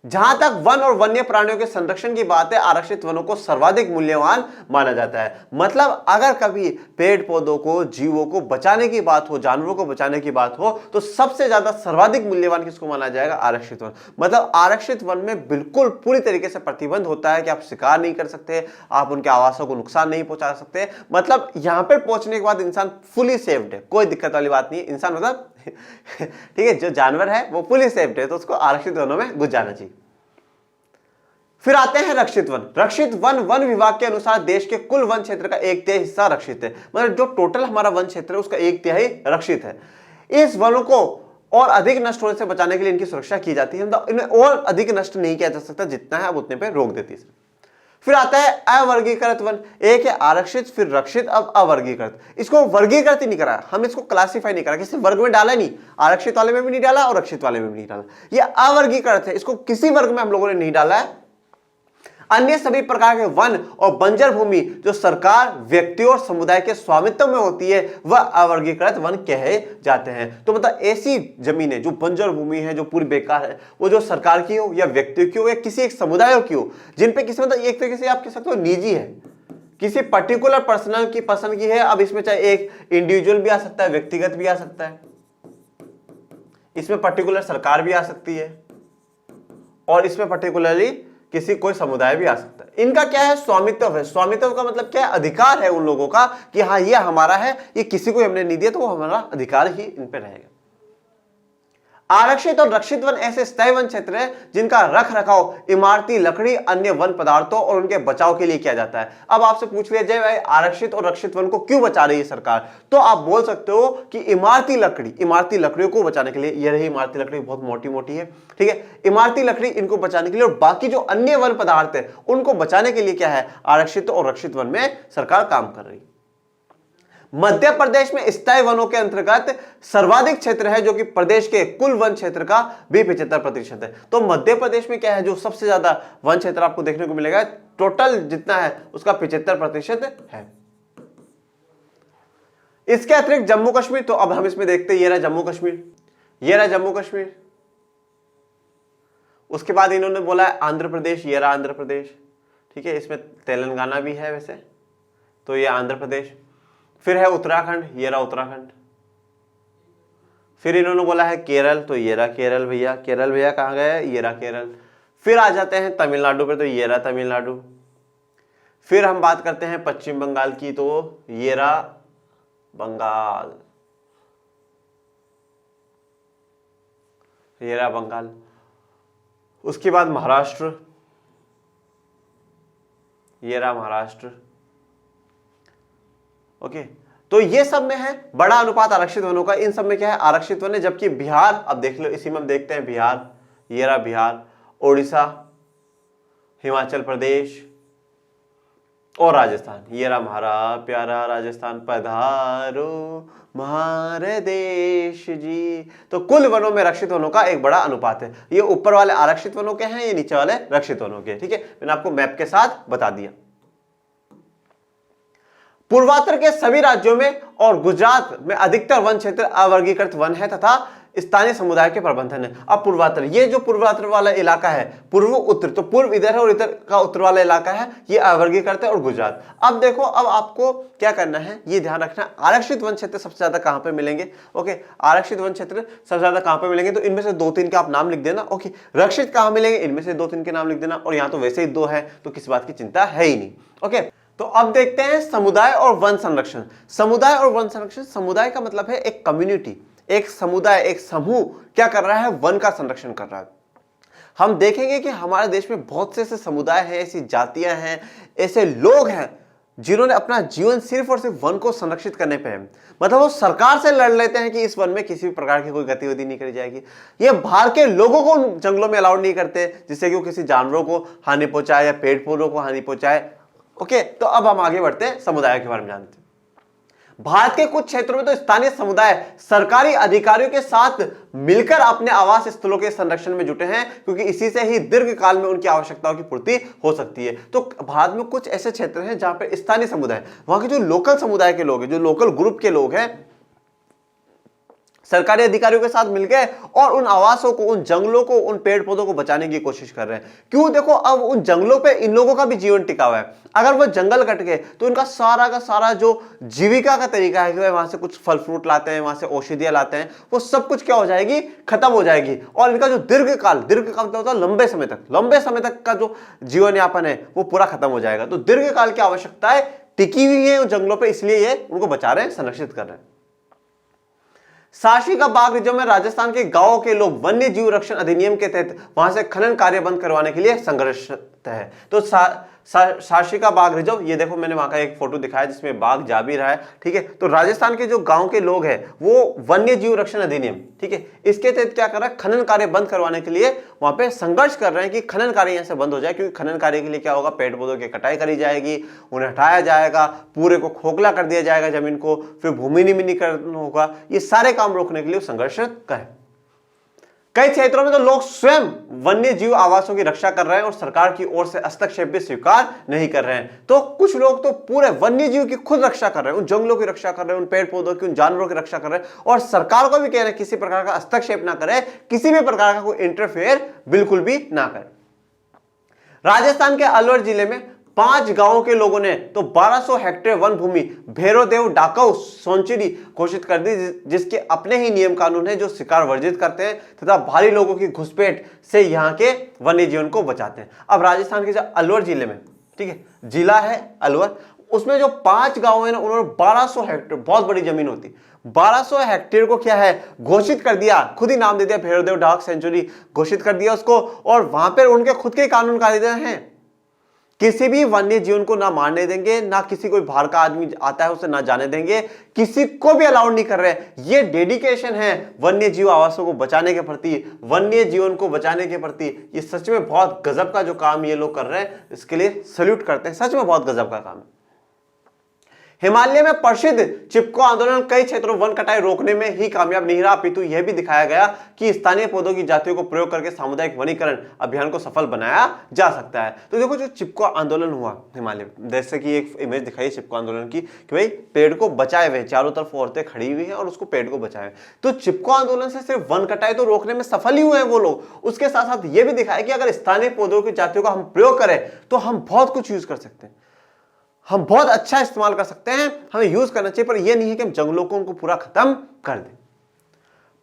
जहां तक वन और वन्य प्राणियों के संरक्षण की बात है, आरक्षित वनों को सर्वाधिक मूल्यवान माना जाता है। मतलब अगर कभी पेड़ पौधों को, जीवों को बचाने की बात हो, जानवरों को बचाने की बात हो, तो सबसे ज्यादा सर्वाधिक मूल्यवान किसको माना जाएगा, आरक्षित वन। मतलब आरक्षित वन में बिल्कुल पूरी तरीके से प्रतिबंध होता है कि आप शिकार नहीं कर सकते, आप उनके आवासों को नुकसान नहीं पहुंचा सकते। मतलब यहां पर पहुंचने के बाद इंसान फुली सेफ्ड है, कोई दिक्कत वाली बात नहीं है। इंसान मतलब ठीक है, जो जानवर है वो फुली सेफ्ड है, तो उसको आरक्षित वनों में घुस जाना चाहिए। फिर आते हैं रक्षित वन। रक्षित वन वन विभाग के अनुसार देश के कुल वन क्षेत्र का 1/3 हिस्सा रक्षित है, मतलब जो टोटल हमारा वन क्षेत्र है उसका 1/3 रक्षित है। इस वनों को और अधिक नष्ट होने से बचाने के लिए इनकी सुरक्षा की जाती है, मतलब इन्हें और अधिक नष्ट नहीं किया जा सकता, जितना है अब उतने पे रोक देती है। फिर आता है अवर्गीकृत वन, एक है आरक्षित फिर रक्षित, अब अवर्गीकृत। इसको वर्गीकृत ही नहीं करा, हम इसको क्लासिफाई नहीं करा, किसी वर्ग में डाला नहीं, आरक्षित वाले में भी नहीं डाला और रक्षित वाले में भी नहीं डाला, ये अवर्गीकृत है, इसको किसी वर्ग में हम लोगों ने नहीं डाला है। अन्य सभी प्रकार के वन और बंजर भूमि जो सरकार, व्यक्तियों और समुदाय के स्वामित्व में होती है वह अवर्गीकृत वन कहे जाते हैं। तो मतलब ऐसी जमीनें जो बंजर भूमि है, जो पूरी बेकार है, वो जो सरकार की हो या व्यक्तियों की हो या किसी एक समुदाय की हो, जिन पे किसी मतलब एक तरीके से आप कह सकते हो निजी है, किसी पर्टिकुलर पर्सनल की पसंद की है। अब इसमें चाहे एक इंडिविजुअल भी आ सकता है, व्यक्तिगत भी आ सकता है, इसमें पर्टिकुलर सरकार भी आ सकती है और इसमें पर्टिकुलरली किसी कोई समुदाय भी आ सकता है। इनका क्या है, स्वामित्व है। स्वामित्व का मतलब क्या है, अधिकार है उन लोगों का कि हाँ ये हमारा है, ये किसी को हमने नहीं दिया तो वो हमारा अधिकार ही इन पे रहेगा। आरक्षित और रक्षित वन ऐसे स्थायी वन क्षेत्र है जिनका रख रखाव इमारती लकड़ी, अन्य वन पदार्थों और उनके बचाव के लिए किया जाता है। अब आपसे पूछ लिया जाए भाई आरक्षित और रक्षित वन को क्यों बचा रही है सरकार, तो आप बोल सकते हो कि इमारती लकड़ियों को बचाने के लिए, ये रही इमारती लकड़ी बहुत मोटी मोटी है, ठीक है, इमारती लकड़ी इनको बचाने के लिए, और बाकी जो अन्य वन पदार्थ है उनको बचाने के लिए क्या है, आरक्षित और रक्षित वन में सरकार काम कर रही है। मध्य प्रदेश में स्थायी वनों के अंतर्गत सर्वाधिक क्षेत्र है जो कि प्रदेश के कुल वन क्षेत्र का भी 75% है। तो मध्य प्रदेश में क्या है, जो सबसे ज्यादा वन क्षेत्र आपको देखने को मिलेगा, टोटल जितना है उसका 75% है। इसके अतिरिक्त जम्मू कश्मीर, तो अब हम इसमें देखते हैं, ये रहा जम्मू कश्मीर, ये रहा जम्मू कश्मीर। उसके बाद इन्होंने बोला है आंध्र प्रदेश, ये रहा आंध्र प्रदेश, ठीक है, इसमें तेलंगाना भी है वैसे, तो ये आंध्र प्रदेश। फिर है उत्तराखंड, ये रहा उत्तराखंड। फिर इन्होंने बोला है केरल, तो ये रहा केरल भैया, केरल भैया कहाँ गए, ये रहा केरल। फिर आ जाते हैं तमिलनाडु पे, तो ये रहा तमिलनाडु। फिर हम बात करते हैं पश्चिम बंगाल की, तो ये रहा बंगाल, ये रहा बंगाल। उसके बाद महाराष्ट्र, ये रहा महाराष्ट्र। ओके, तो ये सब में है बड़ा अनुपात आरक्षित वनों का, इन सब में क्या है आरक्षित वन है। जबकि बिहार, अब देख लो इसी में हम देखते हैं बिहार, ये रहा बिहार, उड़ीसा, हिमाचल प्रदेश और राजस्थान, ये रहा हमारा प्यारा राजस्थान, पधारो हमारे देश जी। तो कुल वनों में रक्षित वनों का एक बड़ा अनुपात है। ये ऊपर वाले आरक्षित वनों के हैं, ये नीचे वाले रक्षित वनों के, ठीक है, मैंने आपको मैप के साथ बता दिया। पूर्वोत्तर के सभी राज्यों में और गुजरात में अधिकतर वन क्षेत्र अवर्गीकृत वन है तथा स्थानीय समुदाय के प्रबंधन है। अब पूर्वोत्तर, ये जो पूर्वोत्तर वाला इलाका है, पूर्व उत्तर, तो पूर्व इधर है और इधर का उत्तर वाला इलाका है, ये अवर्गीकृत है और गुजरात। अब देखो, अब आपको क्या करना है, ये ध्यान रखना, आरक्षित वन क्षेत्र सबसे ज्यादा कहां पे मिलेंगे। ओके, आरक्षित वन क्षेत्र सबसे ज्यादा कहां पे मिलेंगे, तो इनमें से 2-3 के आप नाम लिख देना। ओके, रक्षित कहां मिलेंगे, इनमें से 2-3 के नाम लिख देना, और यहां तो वैसे ही 2 है, तो किसी बात की चिंता है ही नहीं। ओके, तो अब देखते हैं समुदाय और वन संरक्षण। समुदाय और वन संरक्षण, समुदाय का मतलब है एक कम्युनिटी, एक समुदाय, एक समूह क्या कर रहा है, वन का संरक्षण कर रहा है। हम देखेंगे कि हमारे देश में बहुत से ऐसे समुदाय हैं, ऐसी जातियां हैं, ऐसे लोग हैं जिन्होंने अपना जीवन सिर्फ और सिर्फ वन को संरक्षित करने पे है। मतलब वो सरकार से लड़ लेते हैं कि इस वन में किसी भी प्रकार की कोई गतिविधि नहीं करी जाएगी। ये बाहर के लोगों को जंगलों में अलाउड नहीं करते, जिससे कि वो किसी जानवरों को हानि पहुंचाए या पेड़ पौधों को हानि पहुंचाए। ओके, तो अब हम आगे बढ़ते हैं, समुदाय के बारे में जानते हैं। भारत के कुछ क्षेत्रों में तो स्थानीय समुदाय सरकारी अधिकारियों के साथ मिलकर अपने आवास स्थलों के संरक्षण में जुटे हैं, क्योंकि इसी से ही दीर्घ काल में उनकी आवश्यकताओं की पूर्ति हो सकती है। तो भारत में कुछ ऐसे क्षेत्र हैं जहां पर स्थानीय समुदाय, वहां के जो लोकल समुदाय के लोग हैं, जो लोकल ग्रुप के लोग हैं, सरकारी अधिकारियों के साथ मिलकर और उन आवासों को, उन जंगलों को, उन पेड़ पौधों को बचाने की कोशिश कर रहे हैं। क्यों, देखो अब उन जंगलों पे इन लोगों का भी जीवन टिका हुआ है। अगर वो जंगल कट गए तो इनका सारा का सारा जो जीविका का तरीका है कि वहां से कुछ फल फ्रूट लाते हैं, वहां से औषधियां लाते हैं, वो सब कुछ क्या हो जाएगी, खत्म हो जाएगी। और इनका जो दीर्घकाल मतलब होता है लंबे समय तक का जो जीवन यापन है वो पूरा खत्म हो जाएगा। तो दीर्घकाल की आवश्यकताएं टिकी हुई है उन जंगलों पर, इसलिए ये उनको बचा रहे हैं, संरक्षित कर रहे हैं। साशी का बाघ रिजर्व में राजस्थान के गांवों के लोग वन्य जीव रक्षण अधिनियम के तहत वहां से खनन कार्य बंद करवाने के लिए संघर्ष है। तो साशी का बाघ रिजर्व, ये देखो मैंने वहां का एक फोटो दिखाया जिसमें बाघ जा भी रहा है, ठीक है। तो राजस्थान के जो गांव के लोग हैं वो वन्य जीव रक्षण अधिनियम, ठीक है, इसके तहत क्या कर रहा है, खनन कार्य बंद करवाने के लिए वहां पे संघर्ष कर रहे हैं कि खनन कार्य यहां से बंद हो जाए। क्योंकि खनन कार्य के लिए क्या होगा, पेड़ पौधों की कटाई करी जाएगी, उन्हें हटाया जाएगा, पूरे को खोखला कर दिया जाएगा जमीन को, फिर भूमि निमिनीकरण होगा। ये सारे काम रोकने के लिए संघर्ष का है। कई क्षेत्रों में तो लोग स्वयं वन्य जीव आवासों की रक्षा कर रहे हैं और सरकार की ओर से हस्तक्षेप भी स्वीकार नहीं कर रहे हैं। तो कुछ लोग तो पूरे वन्य जीव की खुद रक्षा कर रहे हैं, उन जंगलों की रक्षा कर रहे हैं, उन पेड़ पौधों की, उन जानवरों की रक्षा कर रहे हैं, और सरकार को भी कह रहे हैं किसी प्रकार का हस्तक्षेप ना करे, किसी भी प्रकार का कोई इंटरफेयर बिल्कुल भी ना करे। राजस्थान के अलवर जिले में 5 गांवों के लोगों ने तो 1200 हेक्टेयर वन भूमि भैरवदेव डाकऊ सोंचरी घोषित कर दी, जिसके अपने ही नियम कानून है जो शिकार वर्जित करते हैं तथा भारी लोगों की घुसपैठ से यहाँ के वन्य जीवन को बचाते हैं। अब राजस्थान के जो अलवर जिले में, ठीक है, जिला है अलवर, उसमें जो 5 गांव है ना, उन्होंने 1200 हेक्टेयर, बहुत बड़ी जमीन होती, 1200 हेक्टेयर को क्या है घोषित कर दिया, खुद ही नाम दे दिया भैरवदेव डाक सेंचुरी घोषित कर दिया उसको। और वहां पर उनके खुद के कानून कायदे हैं, किसी भी वन्य जीवन को ना मारने देंगे, ना किसी कोई बाहर का आदमी आता है उसे ना जाने देंगे, किसी को भी अलाउड नहीं कर रहे। ये डेडिकेशन है वन्य जीव आवासों को बचाने के प्रति, वन्य जीवन को बचाने के प्रति। ये सच में बहुत गजब का जो काम ये लोग कर रहे हैं, इसके लिए सैल्यूट करते हैं, सच में बहुत गजब का काम है। हिमालय में प्रसिद्ध चिपको आंदोलन कई क्षेत्रों वन कटाई रोकने में ही कामयाब नहीं रहा, अपितु यह भी दिखाया गया कि स्थानीय पौधों की जातियों को प्रयोग करके सामुदायिक वनीकरण अभियान को सफल बनाया जा सकता है। तो देखो जो चिपको आंदोलन हुआ हिमालय में, जैसे कि एक इमेज दिखाई चिपको आंदोलन की कि भाई पेड़ को बचाए हुए, चारों तरफ औरतें खड़ी हुई हैं और उसको पेड़ को बचाए। तो चिपको आंदोलन से सिर्फ वन कटाई तो रोकने में सफल ही हुए हैं वो लोग, उसके साथ साथ ये भी दिखाया कि अगर स्थानीय पौधों की जातियों का हम प्रयोग करें तो हम बहुत कुछ यूज कर सकते हैं, हम बहुत अच्छा इस्तेमाल कर सकते हैं, हमें यूज करना चाहिए। पर यह नहीं है कि हम जंगलों को उनको पूरा खत्म कर दें।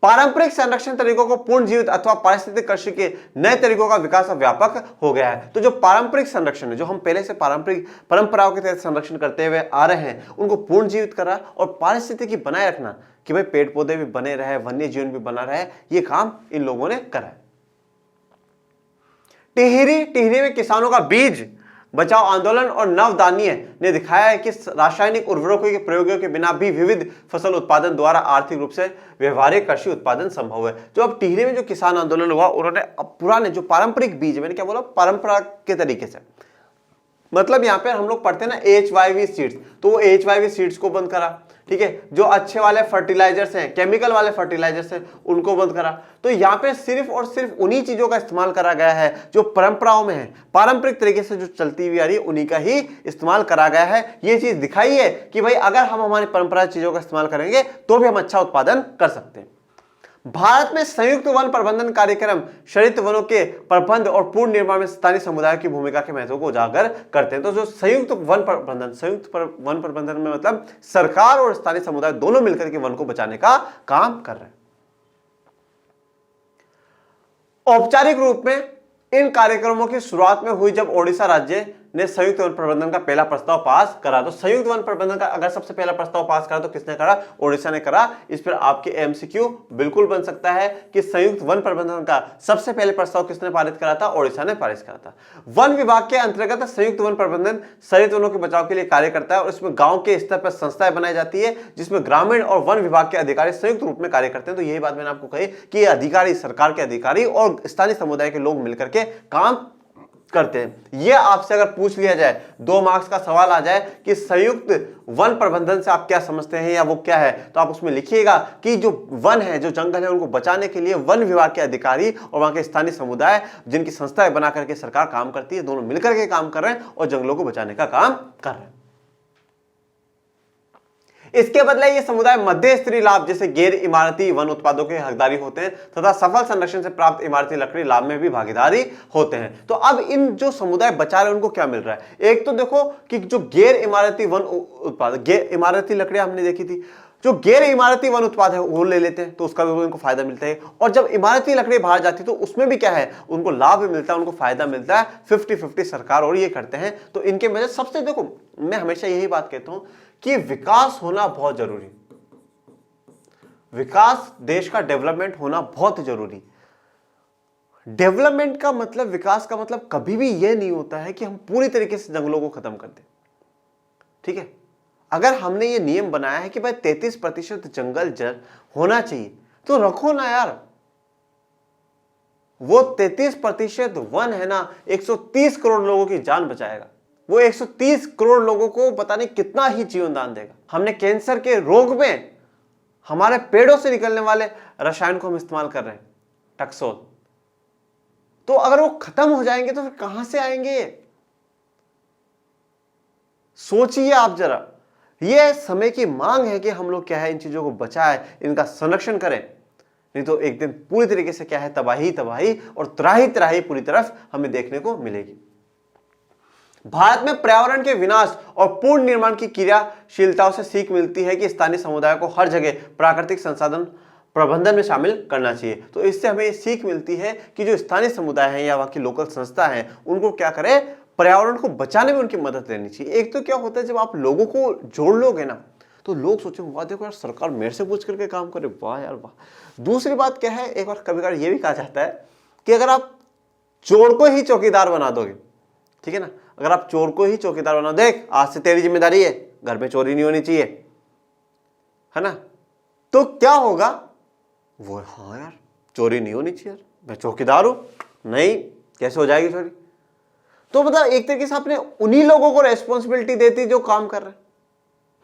पारंपरिक संरक्षण तरीकों को पूर्ण जीवित अथवा पारिस्थितिक कृषि के नए तरीकों का विकास व्यापक हो गया है। तो जो पारंपरिक संरक्षण है, जो हम पहले से पारंपरिक परंपराओं के तहत संरक्षण करते हुए आ रहे हैं, उनको पूर्ण जीवित करा और पारिस्थितिकी बनाए रखना कि भाई पेड़ पौधे भी बने रहे, वन्य जीवन भी बना रहे, ये काम इन लोगों ने करा है। टिहरी में किसानों का बीज बचाओ आंदोलन और नवदानीय ने दिखाया है कि रासायनिक उर्वरकों के प्रयोगों के बिना भी विविध फसल उत्पादन द्वारा आर्थिक रूप से व्यवहारिक कृषि उत्पादन संभव है। जो अब टिहरी में जो किसान आंदोलन हुआ, उन्होंने अब पुराने जो पारंपरिक बीज, मैंने क्या बोला, परंपरा के तरीके से, मतलब यहाँ पे हम लोग पढ़ते हैं ना HYV सीड्स, तो वो HYV सीड्स को बंद करा, ठीक है। जो अच्छे वाले फर्टिलाइजर्स हैं, केमिकल वाले फर्टिलाइजर्स हैं, उनको बंद करा। तो यहाँ पे सिर्फ और सिर्फ उन्हीं चीजों का इस्तेमाल करा गया है जो परंपराओं में है, पारंपरिक तरीके से जो चलती हुई आ रही है, उन्हीं का ही इस्तेमाल करा गया है। ये चीज दिखाई है कि भाई अगर हम हमारी परंपरागत चीजों का इस्तेमाल करेंगे तो भी हम अच्छा उत्पादन कर सकते हैं। भारत में संयुक्त वन प्रबंधन कार्यक्रम शहरी वनों के प्रबंध और पूर्ण निर्माण में स्थानीय समुदाय की भूमिका के महत्व को उजागर करते हैं। तो जो संयुक्त वन प्रबंधन में मतलब सरकार और स्थानीय समुदाय दोनों मिलकर के वन को बचाने का काम कर रहे हैं। औपचारिक रूप में इन कार्यक्रमों की शुरुआत में हुई जब ओडिशा राज्य ने संयुक्त वन प्रबंधन का पहला प्रस्ताव पास करा। तो संयुक्त वन प्रबंधन का अगर सबसे पहला प्रस्ताव पास करा तो किसने करा? ओडिशा ने करा। इस पर आपके MCQ बिल्कुल बन सकता है कि संयुक्त वन प्रबंधन का सबसे पहले प्रस्ताव किसने पारित करा था? ओडिशा ने पारित करा था। वन विभाग के अंतर्गत संयुक्त वन प्रबंधन शहरी वनों के बचाव के लिए कार्य करता है और इसमें गांव के स्तर पर संस्थाएं बनाई जाती है जिसमें ग्रामीण और वन विभाग के अधिकारी संयुक्त रूप में कार्य करते हैं। तो यही बात मैंने आपको कही कि अधिकारी, सरकार के अधिकारी और स्थानीय समुदाय के लोग मिलकर के काम करते हैं। यह आपसे अगर पूछ लिया जाए, 2 मार्क्स का सवाल आ जाए कि संयुक्त वन प्रबंधन से आप क्या समझते हैं या वो क्या है, तो आप उसमें लिखिएगा कि जो वन है, जो जंगल है, उनको बचाने के लिए वन विभाग के अधिकारी और वहां के स्थानीय समुदाय, जिनकी संस्थाएं बना करके सरकार काम करती है, दोनों मिलकर के काम कर रहे हैं और जंगलों को बचाने का काम कर रहे हैं। इसके बदले ये समुदाय मध्य स्तरीय लाभ जैसे गैर इमारती वन उत्पादों के हकदारी होते हैं तथा सफल संरक्षण से प्राप्त इमारती लकड़ी लाभ में भी भागीदारी होते हैं। तो अब इन जो समुदाय बचा रहे हैं उनको क्या मिल रहा है? एक तो देखो कि जो गैर इमारती वन उत्पाद, गैर इमारती लकड़ियां हमने देखी थी, जो गैर इमारती वन उत्पाद है वो ले लेते हैं तो उसका भी उनको फायदा मिलता है। और जब इमारती लकड़ी बाहर जाती है तो उसमें भी क्या है, उनको लाभ भी मिलता है, उनको फायदा मिलता है। 50-50 सरकार और ये करते हैं। तो इनके वजह सबसे, देखो मैं हमेशा यही बात कहता हूं कि विकास होना बहुत जरूरी, विकास, देश का डेवलपमेंट होना बहुत जरूरी। डेवलपमेंट का मतलब, विकास का मतलब कभी भी यह नहीं होता है कि हम पूरी तरीके से जंगलों को खत्म कर दें, ठीक है। अगर हमने ये नियम बनाया है कि भाई 33% जंगल जल होना चाहिए तो रखो ना यार। वो 33% वन है ना, 130 करोड़ लोगों की जान बचाएगा। वो 130 करोड़ लोगों को पता नहीं कितना ही जीवन दान देगा। हमने कैंसर के रोग में हमारे पेड़ों से निकलने वाले रसायन को हम इस्तेमाल कर रहे हैं, टक्सोल। तो अगर वो खत्म हो जाएंगे तो फिर कहां से आएंगे? सोचिए आप जरा। ये समय की मांग है कि हम लोग क्या है, इन चीजों को बचाएं, इनका संरक्षण करें, नहीं तो एक दिन पूरी तरीके से क्या है, तबाही तबाही और त्राही त्राही पूरी तरफ हमें देखने को मिलेगी। भारत में पर्यावरण के विनाश और पूर्ण निर्माण की क्रियाशीलताओं से सीख मिलती है कि स्थानीय समुदाय को हर जगह प्राकृतिक संसाधन प्रबंधन में शामिल करना चाहिए। तो इससे हमें ये सीख मिलती है कि जो स्थानीय समुदाय है या वहां की लोकल संस्था है, उनको क्या करें, पर्यावरण को बचाने में उनकी मदद लेनी चाहिए। एक तो क्या होता है, जब आप लोगों को जोड़ लोगे ना तो लोग सोचेंगे वाह देखो यार, सरकार मेरे से पूछ करके काम करे, वाह यार वाह। दूसरी बात क्या है, एक बार कभी कभी ये भी कहा जाता है कि अगर आप चोर को ही चौकीदार बना दोगे, ठीक है ना, अगर आप चोर को ही चौकीदार बना, देख आज से तेरी जिम्मेदारी है, घर में चोरी नहीं होनी चाहिए, है ना, तो क्या होगा वो, हाँ यार चोरी नहीं होनी चाहिए यार, मैं चौकीदार हूं, नहीं कैसे हो जाएगी चोरी? तो मतलब एक तरीके से आपने उन्हीं लोगों को रेस्पॉन्सिबिलिटी देती जो काम कर रहे हैं।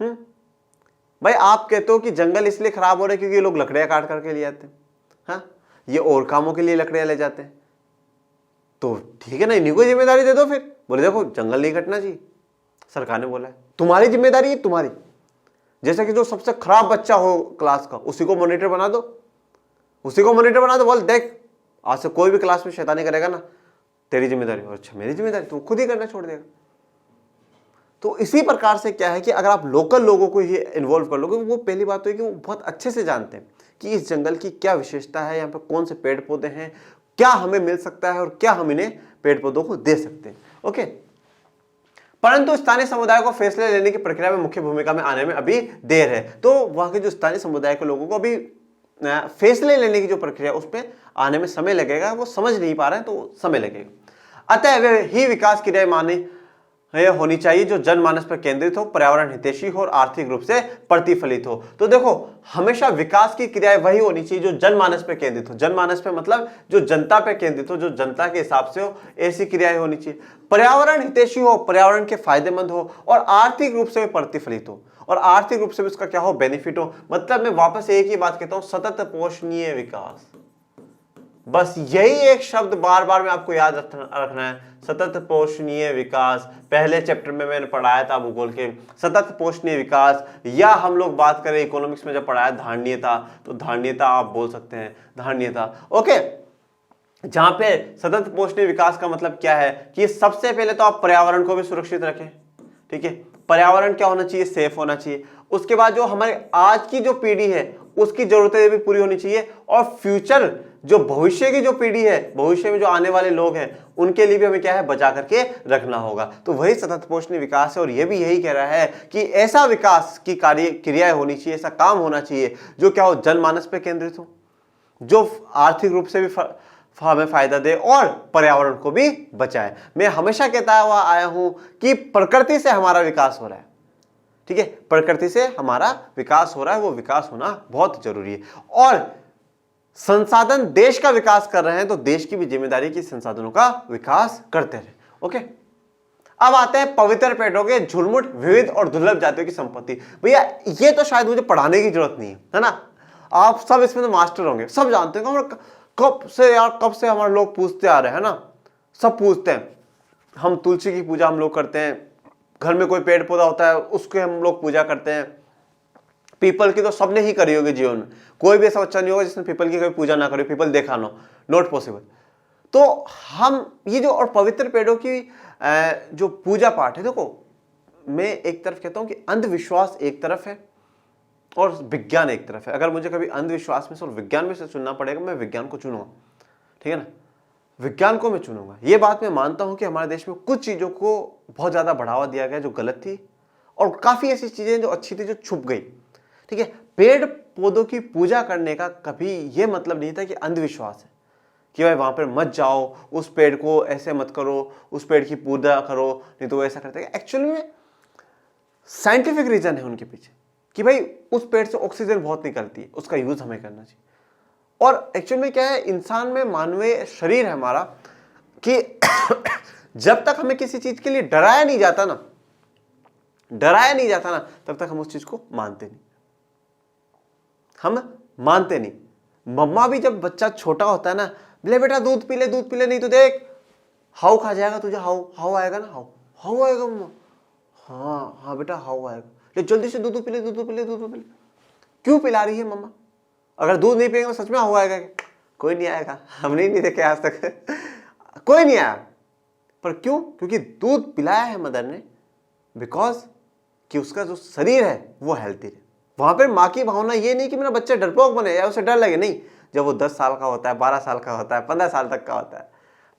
भाई आप कहते हो कि जंगल इसलिए खराब हो रहे क्योंकि ये लोग लकड़ियां काट करके ले आते हैं, हाँ, ये और कामों के लिए लकड़ियां ले जाते हैं, तो ठीक है ना, इन्हीं को जिम्मेदारी दे दो फिर। बोले देखो जंगल नहीं कटना चाहिए, सरकार ने बोला है, तुम्हारी जिम्मेदारी है, तुम्हारी। जैसे कि जो सबसे खराब बच्चा हो क्लास का उसी को मॉनिटर बना दो, उसी को मॉनिटर बना दो, बोल देख आज से कोई भी क्लास में शैतानी करेगा ना तेरी जिम्मेदारी। और अच्छा मेरी जिम्मेदारी, तो खुद ही करना छोड़ देगा। तो इसी प्रकार से क्या है कि अगर आप लोकल लोगों को ही इन्वॉल्व कर लोगे, वो पहली बात तो है कि वो बहुत अच्छे से जानते हैं कि इस जंगल की क्या विशेषता है, यहाँ पे कौन से पेड़ पौधे हैं, क्या हमें मिल सकता है और क्या हम इन्हें पेड़ पौधों को दे सकते हैं। ओके, परंतु स्थानीय समुदाय को फैसले लेने की प्रक्रिया में मुख्य भूमिका में आने में अभी देर है। तो वहां के जो स्थानीय समुदाय के लोगों को अभी फैसले लेने की जो प्रक्रिया उसमें आने में समय लगेगा, वो समझ नहीं पा रहे हैं तो समय लगेगा। अतः वे ही विकास क्रियाएं माने होनी चाहिए जो जनमानस पर केंद्रित हो, पर्यावरण हितैषी हो और आर्थिक रूप से प्रतिफलित हो। तो देखो हमेशा विकास की क्रियाएं वही होनी चाहिए जो जनमानस पर केंद्रित हो। जनमानस पे मतलब जो जनता पे केंद्रित हो, जो जनता के हिसाब से हो, ऐसी क्रियाएं होनी चाहिए। पर्यावरण हितैषी हो, पर्यावरण के फायदेमंद हो और आर्थिक रूप से प्रतिफलित हो, और आर्थिक रूप से भी उसका क्या हो, बेनिफिट हो। मतलब मैं वापस एक ही बात कहता हूं, सतत पोषणीय विकास। बस यही एक शब्द बार बार में आपको याद रखना है, सतत पोषणीय विकास। पहले चैप्टर में मैंने पढ़ाया था भूगोल के सतत पोषणीय विकास, या हम लोग बात करें इकोनॉमिक्स में जब पढ़ाया धारणीयता, तो धारणीयता आप बोल सकते हैं, धारणीयता। ओके, जहां पे सतत पोषणीय विकास का मतलब क्या है कि सबसे पहले तो आप पर्यावरण को भी सुरक्षित रखें, ठीक है। पर्यावरण क्या होना चाहिए, सेफ होना चाहिए। उसके बाद जो हमारे आज की जो पीढ़ी है उसकी जरूरतें भी पूरी होनी चाहिए, और फ्यूचर जो भविष्य की जो पीढ़ी है, भविष्य में जो आने वाले लोग हैं उनके लिए भी हमें क्या है, बचा करके रखना होगा। तो वही सतत पोषणीय विकास है, और ये भी यही कह रहा है कि ऐसा विकास की कार्य क्रियाएं होनी चाहिए, ऐसा काम होना चाहिए जो क्या हो, जनमानस पे केंद्रित हो, जो आर्थिक रूप से भी हमें फायदा दे और पर्यावरण को भी बचाए। मैं हमेशा कहता हुआ आया हूं कि प्रकृति से हमारा विकास हो रहा है, ठीक है, प्रकृति से हमारा विकास हो रहा है, वो विकास होना बहुत जरूरी है। और संसाधन देश का विकास कर रहे हैं तो देश की भी जिम्मेदारी की संसाधनों का विकास करते रहे। ओके, अब आते हैं पवित्र पेड़ों के झुलमुट, विविध और दुर्लभ जातियों की संपत्ति। भैया ये तो शायद मुझे पढ़ाने की जरूरत नहीं है ना, आप सब इसमें तो मास्टर होंगे, सब जानते हैं। कब से हमारे लोग पूछते आ रहे हैं ना, सब पूछते हैं। हम तुलसी की पूजा हम लोग करते हैं, घर में कोई पेड़ पौधा होता है उसके हम लोग पूजा करते हैं। पीपल की तो सबने ही करी होगी जीवन में, कोई भी ऐसा बच्चा नहीं होगा जिसने पीपल की कभी पूजा ना करी, पीपल देखा ना, नॉट पॉसिबल। तो हम ये जो और पवित्र पेड़ों की जो पूजा पाठ है, देखो मैं एक तरफ कहता हूं कि अंधविश्वास एक तरफ है और विज्ञान एक तरफ है। अगर मुझे कभी अंधविश्वास में से और विज्ञान में से चुनना पड़ेगा, मैं विज्ञान को चुनूंगा, ठीक है ना, विज्ञान को मैं चुनूंगा। ये बात मैं मानता हूं कि हमारे देश में कुछ चीजों को बहुत ज्यादा बढ़ावा दिया गया जो गलत थी, और काफी ऐसी चीजें जो अच्छी थी जो छुप गई, ठीक है। पेड़ पौधों की पूजा करने का कभी यह मतलब नहीं था कि अंधविश्वास है कि भाई वहां पर मत जाओ, उस पेड़ को ऐसे मत करो, उस पेड़ की पूजा करो, नहीं तो वो ऐसा करते हैं। एक्चुअली में साइंटिफिक रीजन है उनके पीछे कि भाई उस पेड़ से ऑक्सीजन बहुत निकलती है, उसका यूज हमें करना चाहिए। और एक्चुअल में क्या है, इंसान में मानवीय शरीर है हमारा कि जब तक हमें किसी चीज के लिए डराया नहीं जाता ना, तब तक हम उस चीज को मानते नहीं, हम मानते नहीं। मम्मा भी जब बच्चा छोटा होता है ना, बोले बेटा दूध पी ले, नहीं तो देख हाउ खा जाएगा तुझे, हाउ आएगा ना, हाउ आएगा मम्मा, हाँ बेटा हाउ आएगा, ले जल्दी से दूध पी ले। क्यों पिला रही है मम्मा? अगर दूध नहीं पिएगा तो सच में हाउ आएगा? कोई नहीं आएगा, हमने नहीं देखे आज तक कोई नहीं आया। पर क्यों? क्योंकि दूध पिलाया है मदर ने, बिकॉज कि उसका जो शरीर है वो हेल्थी रहे। वहां पर माँ की भावना ये नहीं कि मेरा बच्चा डरपोक बने या उसे डर लगे, नहीं। जब वो 10 साल का होता है, 12 साल का होता है, 15 साल तक का होता है,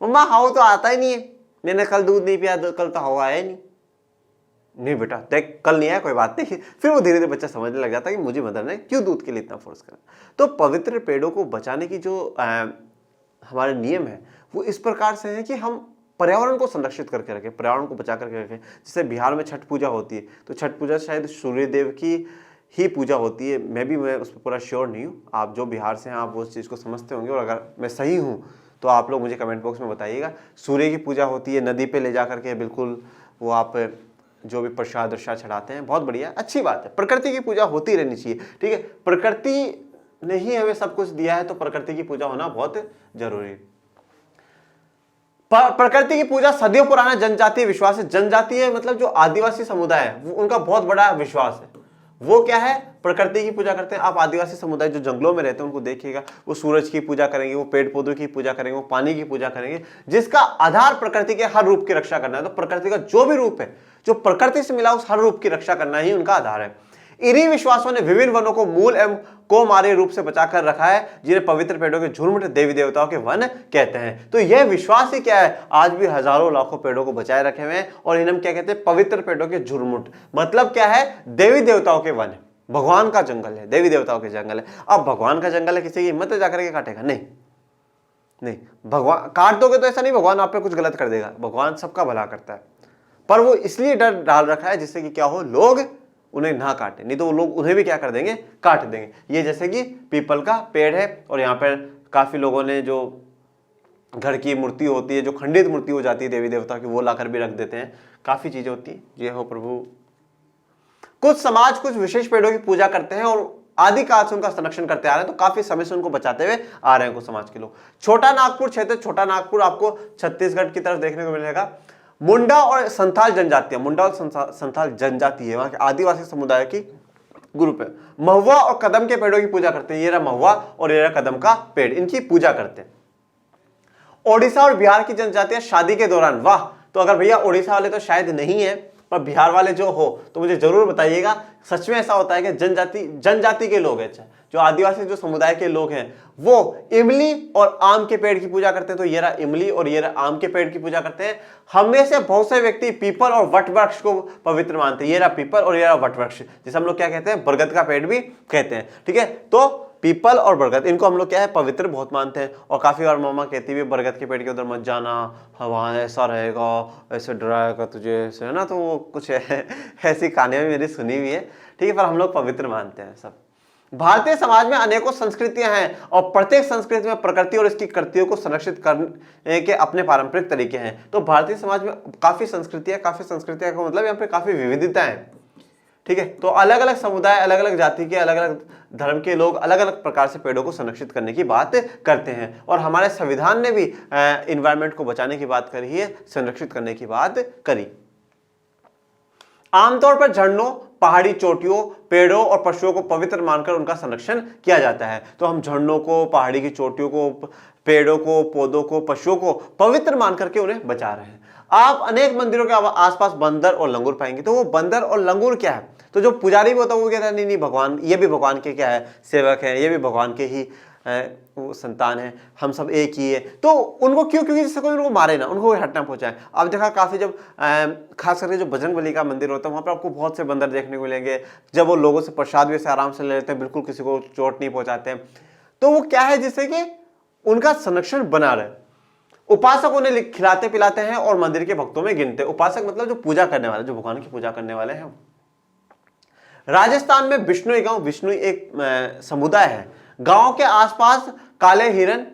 मम्मा हाउ तो आता ही नहीं है, मैंने कल दूध नहीं पिया, कल तो हाउ आया ही नहीं बेटा देख कल नहीं आया, कोई बात नहीं। फिर वो धीरे धीरे बच्चा समझने लग जाता है कि मुझे मदर ने क्यों दूध के लिए इतना फोर्स करा। तो पवित्र पेड़ों को बचाने की जो हमारे नियम है वो इस प्रकार से है कि हम पर्यावरण को संरक्षित करके रखें, पर्यावरण को बचा करके रखें। जैसे बिहार में छठ पूजा होती है, तो छठ पूजा शायद सूर्यदेव की ही पूजा होती है, मैं उस पर पूरा श्योर नहीं हूँ। आप जो बिहार से हैं आप उस चीज़ को समझते होंगे, और अगर मैं सही हूँ तो आप लोग मुझे कमेंट बॉक्स में बताइएगा। सूर्य की पूजा होती है, नदी पे ले जा करके बिल्कुल वो आप जो भी प्रसाद प्रसाद चढ़ाते हैं, बहुत बढ़िया, अच्छी बात है। प्रकृति की पूजा होती रहनी चाहिए, ठीक है। प्रकृति ने ही हमें सब कुछ दिया है, तो प्रकृति की पूजा होना बहुत जरूरी है। प्रकृति की पूजा सदियों पुराना जनजातीय विश्वास है। जनजातीय मतलब जो आदिवासी समुदाय है, उनका बहुत बड़ा विश्वास है। वो क्या है, प्रकृति की पूजा करते हैं। आप आदिवासी समुदाय जो जंगलों में रहते हैं उनको देखिएगा, वो सूरज की पूजा करेंगे, वो पेड़ पौधों की पूजा करेंगे, वो पानी की पूजा करेंगे, जिसका आधार प्रकृति के हर रूप की रक्षा करना है। तो प्रकृति का जो भी रूप है, जो प्रकृति से मिला, उस हर रूप की रक्षा करना ही उनका आधार है। इन्हीं विश्वासों ने विभिन्न वनों को मूल एवं कौमार्य रूप से बचाकर रखा है, जिन्हें पवित्र पेड़ों के झुंड देवी देवताओं के वन कहते हैं। तो यह विश्वास ही क्या है, आज भी हजारों लाखों पेड़ों को बचाए रखे हुए हैं, और इन्हें हम क्या कहते हैं, पवित्र पेड़ों के झुरमुट। मतलब क्या है, देवी देवताओं के वन है, भगवान का जंगल है, देवी देवताओं के जंगल है। अब भगवान का जंगल है, किसी की हिम्मत है जाकर के काटेगा? नहीं नहीं, भगवान काट दोगे तो ऐसा नहीं भगवान आप पे कुछ गलत कर देगा, भगवान सबका भला करता है। पर वो इसलिए डर डाल रखा है जिससे कि क्या हो, लोग उन्हें ना काटे, नहीं तो वो लोग उन्हें भी क्या कर देंगे, काट देंगे। ये जैसे कि पीपल का पेड़ है, और यहाँ पर काफी लोगों ने जो घर की मूर्ति होती है, जो खंडित मूर्ति हो जाती है देवी देवता की, वो लाकर भी रख देते हैं। काफी चीजें होती है। ये हो प्रभु। कुछ समाज कुछ विशेष पेड़ों की पूजा करते हैं और आदिकाल से उनका संरक्षण करते आ रहे हैं, तो काफी समय से उनको बचाते हुए आ रहे हैं कुछ समाज के लोग। छोटा नागपुर क्षेत्र, छोटा नागपुर आपको छत्तीसगढ़ की तरफ देखने को मिलेगा। मुंडा और संथाल जनजाति, मुंडा और संथाल जनजाति है, वहां के आदिवासी समुदाय की ग्रुप है। महुआ और कदम के पेड़ों की पूजा करते हैं। ये रहा महुआ और ये रहा कदम का पेड़, इनकी पूजा करते हैं। ओडिशा और बिहार की जनजातियां शादी के दौरान, वाह, तो अगर भैया ओडिशा वाले तो शायद नहीं है, पर बिहार वाले जो हो तो मुझे जरूर बताइएगा, सच में ऐसा होता है कि जनजाति के लोग हैं, जो आदिवासी जो समुदाय के लोग हैं, वो इमली और आम के पेड़ की पूजा करते हैं। तो ये रहा इमली और ये रहा आम के पेड़ की पूजा करते हैं। हमें से बहुत से व्यक्ति पीपल और वट वृक्ष को पवित्र मानते हैं। ये रहा पीपल और ये रहा वट वृक्ष, जिसे हम लोग क्या कहते हैं, बरगद का पेड़ भी कहते हैं, ठीक है। तो पीपल और बरगद, इनको हम लोग क्या है, पवित्र बहुत मानते हैं। और काफी बार मामा कहती है बरगद के पेड़ के उधर मत जाना, वहाँ ऐसा रहेगा, ऐसे डराएगा तुझे, ऐसे है ना। तो वो कुछ ऐसी कहानियां भी मेरी सुनी हुई है, ठीक है। पर हम लोग पवित्र मानते हैं सब। भारतीय समाज में अनेकों संस्कृतियां हैं, और प्रत्येक संस्कृति में प्रकृति और इसकी कृतियों को संरक्षित करने के अपने पारंपरिक तरीके हैं। तो भारतीय समाज में काफी संस्कृतियां का मतलब यहाँ पे काफी विविधता है, ठीक है। तो अलग अलग समुदाय, अलग अलग जाति के, अलग अलग धर्म के लोग अलग अलग प्रकार से पेड़ों को संरक्षित करने की बात करते हैं। और हमारे संविधान ने भी एनवायरनमेंट को बचाने की बात करी है, संरक्षित करने की बात करी। आमतौर पर झरनों, पहाड़ी चोटियों, पेड़ों और पशुओं को पवित्र मानकर उनका संरक्षण किया जाता है। तो हम झरनों को, पहाड़ी की चोटियों को, पेड़ों को, पौधों को, पशुओं को पवित्र मान करके उन्हें बचा रहे हैं। आप अनेक मंदिरों के आसपास बंदर और लंगूर पाएंगे। तो वो बंदर और लंगूर क्या है, तो जो पुजारी भी होता है वो कहता है नहीं नहीं भगवान, ये भी भगवान के क्या है, सेवक है, ये भी भगवान के ही वो संतान है, हम सब एक ही है। तो उनको क्यों, क्योंकि जिससे कोई उनको मारे ना, उनको कोई हट ना पहुंचाए। आप देखा काफी जब खास करके जो बजरंगबली का मंदिर होता है, वहां पर आपको बहुत से बंदर देखने को मिलेंगे। जब वो लोगों से प्रसाद भी से आराम से ले लेते हैं, बिल्कुल किसी को चोट नहीं पहुंचाते हैं। तो वो क्या है, जिससे कि उनका संरक्षण बना रहे। उपासक उन्हें खिलाते पिलाते हैं और मंदिर के भक्तों में गिनते हैं। उपासक मतलब जो पूजा करने वाले, जो भगवान की पूजा करने वाले हैं। राजस्थान में बिश्नोई गांव, बिश्नोई एक समुदाय है। गांव के आसपास काले हिरन,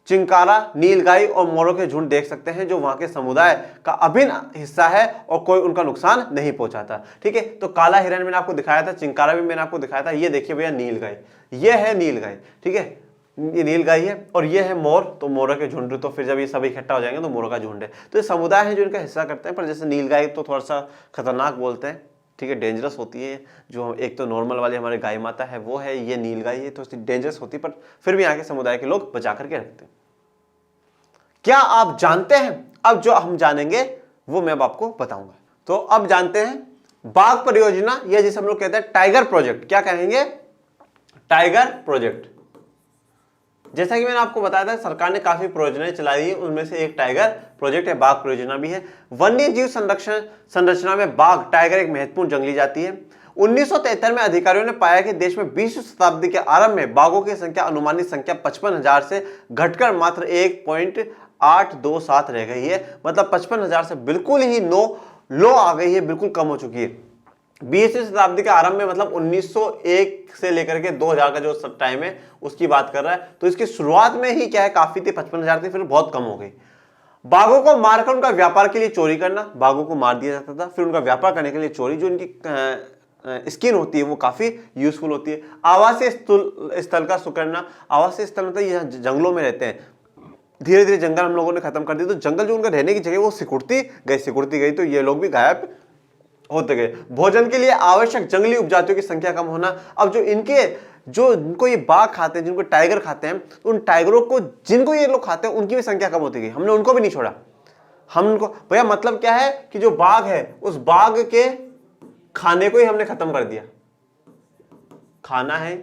चिंकारा, नीलगाय और मोरों के झुंड देख सकते हैं, जो वहां के समुदाय का अभिन्न हिस्सा है और कोई उनका नुकसान नहीं पहुंचाता, ठीक है। तो काला हिरन मैंने आपको दिखाया था, चिंकारा भी मैंने आपको दिखाया था। ये देखिए भैया नीलगाय, ये है नीलगाय, ठीक है, ये नीलगाय है। और ये है मोर, तो मोरों के झुंड। तो फिर जब ये सब इकट्ठा हो जाएंगे तो मोरों का झुंड है। तो ये समुदाय है जो इनका हिस्सा करते हैं। पर जैसे नीलगाय तो थोड़ा सा खतरनाक बोलते हैं, ठीक है, डेंजरस होती है। जो एक तो नॉर्मल वाली हमारी गाय माता है वो है, ये नीलगाय है, तो डेंजरस होती है, पर फिर भी यहाँ के समुदाय के लोग बचा करके रखते हैं। क्या आप जानते हैं, अब जो हम जानेंगे वो मैं अब आपको बताऊंगा। तो अब जानते हैं बाघ परियोजना, या जिसे हम लोग कहते हैं टाइगर प्रोजेक्ट। क्या कहेंगे, टाइगर प्रोजेक्ट। जैसा कि मैंने आपको बताया था, सरकार ने काफी परियोजनाएं चलाई है, उनमें से एक टाइगर प्रोजेक्ट है, बाघ परियोजना भी है। वन्य जीव संरचना में बाघ, टाइगर एक महत्वपूर्ण जंगली जाति है। 1973 में अधिकारियों ने पाया कि देश में 20वीं शताब्दी के आरंभ में बाघों की संख्या अनुमानित संख्या 55,000 से घटकर मात्र 1.827 रह गई है। मतलब 55,000 से बिल्कुल ही लो आ गई है, बिल्कुल कम हो चुकी है। 20वीं शताब्दी के आरंभ में, मतलब 1901 से लेकर के 2000 का जो टाइम है उसकी बात कर रहा है। तो इसकी शुरुआत में ही क्या है, काफी थी, 55,000 थी, फिर बहुत कम हो गई। बाघों को मारकर उनका व्यापार के लिए चोरी करना, बाघों को मार दिया जाता था, फिर उनका व्यापार करने के लिए चोरी, जो इनकी स्किन होती है वो काफी यूजफुल होती है। आवासीय स्थल का सुकड़ना, आवासीय स्थल मतलब ये जंगलों में रहते हैं, धीरे धीरे जंगल हम लोगों ने खत्म कर दिया, तो जंगल जो उनका रहने की जगह वो सिकुड़ती गई, तो ये लोग भी गायब होते गए। भोजन के लिए आवश्यक जंगली उपजातियों की संख्या कम होना, अब जिनको ये बाघ खाते हैं, जिनको टाइगर खाते हैं, उन टाइगरों को जिनको ये लोग खाते हैं उनकी भी संख्या कम होती गई, हमने उनको भी नहीं छोड़ा। हम उनको भैया मतलब क्या है कि जो बाघ है उस बाघ के खाने को ही हमने खत्म कर दिया, खाना है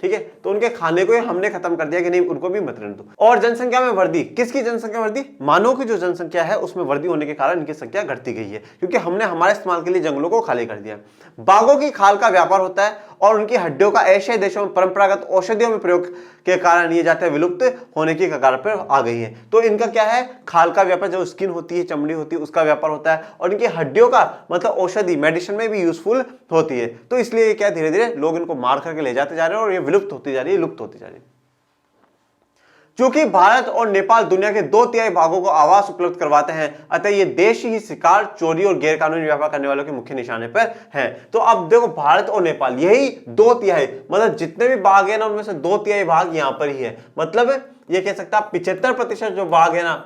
ठीक है, तो उनके खाने को ही हमने खत्म कर दिया कि नहीं उनको भी मत रहने दो। और जनसंख्या में वृद्धि, किसकी जनसंख्या वृद्धि? मानव की जो जनसंख्या है उसमें वृद्धि होने के कारण इनकी संख्या घटती गई है, क्योंकि हमने हमारे इस्तेमाल के लिए जंगलों को खाली कर दिया। बाघों की खाल का व्यापार होता है और उनकी हड्डियों का एशियाई देशों में परंपरागत औषधियों में प्रयोग के कारण ये जाते विलुप्त होने की कगार पर आ गई है। तो इनका क्या है, खाल का व्यापार, जो स्किन होती है, चमड़ी होती है, उसका व्यापार होता है, और इनकी हड्डियों का मतलब औषधि मेडिसिन में भी यूजफुल होती है। तो इसलिए क्या धीरे धीरे लोग इनको मार करके ले जाते जा रहे हैं और ये विलुप्त होती जा रही है, लुप्त होती जा रही है। चूंकि भारत और नेपाल दुनिया के 2/3 भागों को आवास उपलब्ध करवाते हैं, अतः ये देश ही शिकार, चोरी और गैरकानूनी व्यापार करने वालों के मुख्य निशाने पर हैं। तो अब देखो भारत और नेपाल यही 2/3 मतलब जितने भी भाग है ना उनमें से 2/3 भाग यहां पर ही है। मतलब ये कह सकता है 75% जो भाग है ना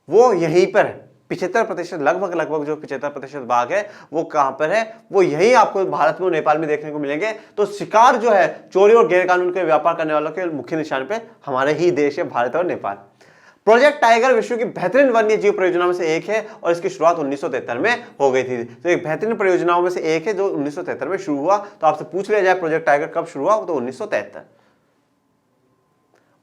वो यहीं पर है। 75% लगभग जो 75% भाग है वो कहां पर है, वो यही आपको भारत में और नेपाल में देखने को मिलेंगे। तो शिकार जो है, चोरी और गैरकानून के व्यापार करने वालों के मुख्य निशान पे हमारे ही देश है, भारत और नेपाल। प्रोजेक्ट टाइगर विश्व की बेहतरीन वन्य जीव परियोजनाओं में से एक है और इसकी शुरुआत 1973 में हो गई थी। तो एक बेहतरीन परियोजनाओं में से एक है जो 1973 में शुरू हुआ। तो आपसे पूछ लिया जाए प्रोजेक्ट टाइगर कब शुरू हुआ, तो 1973।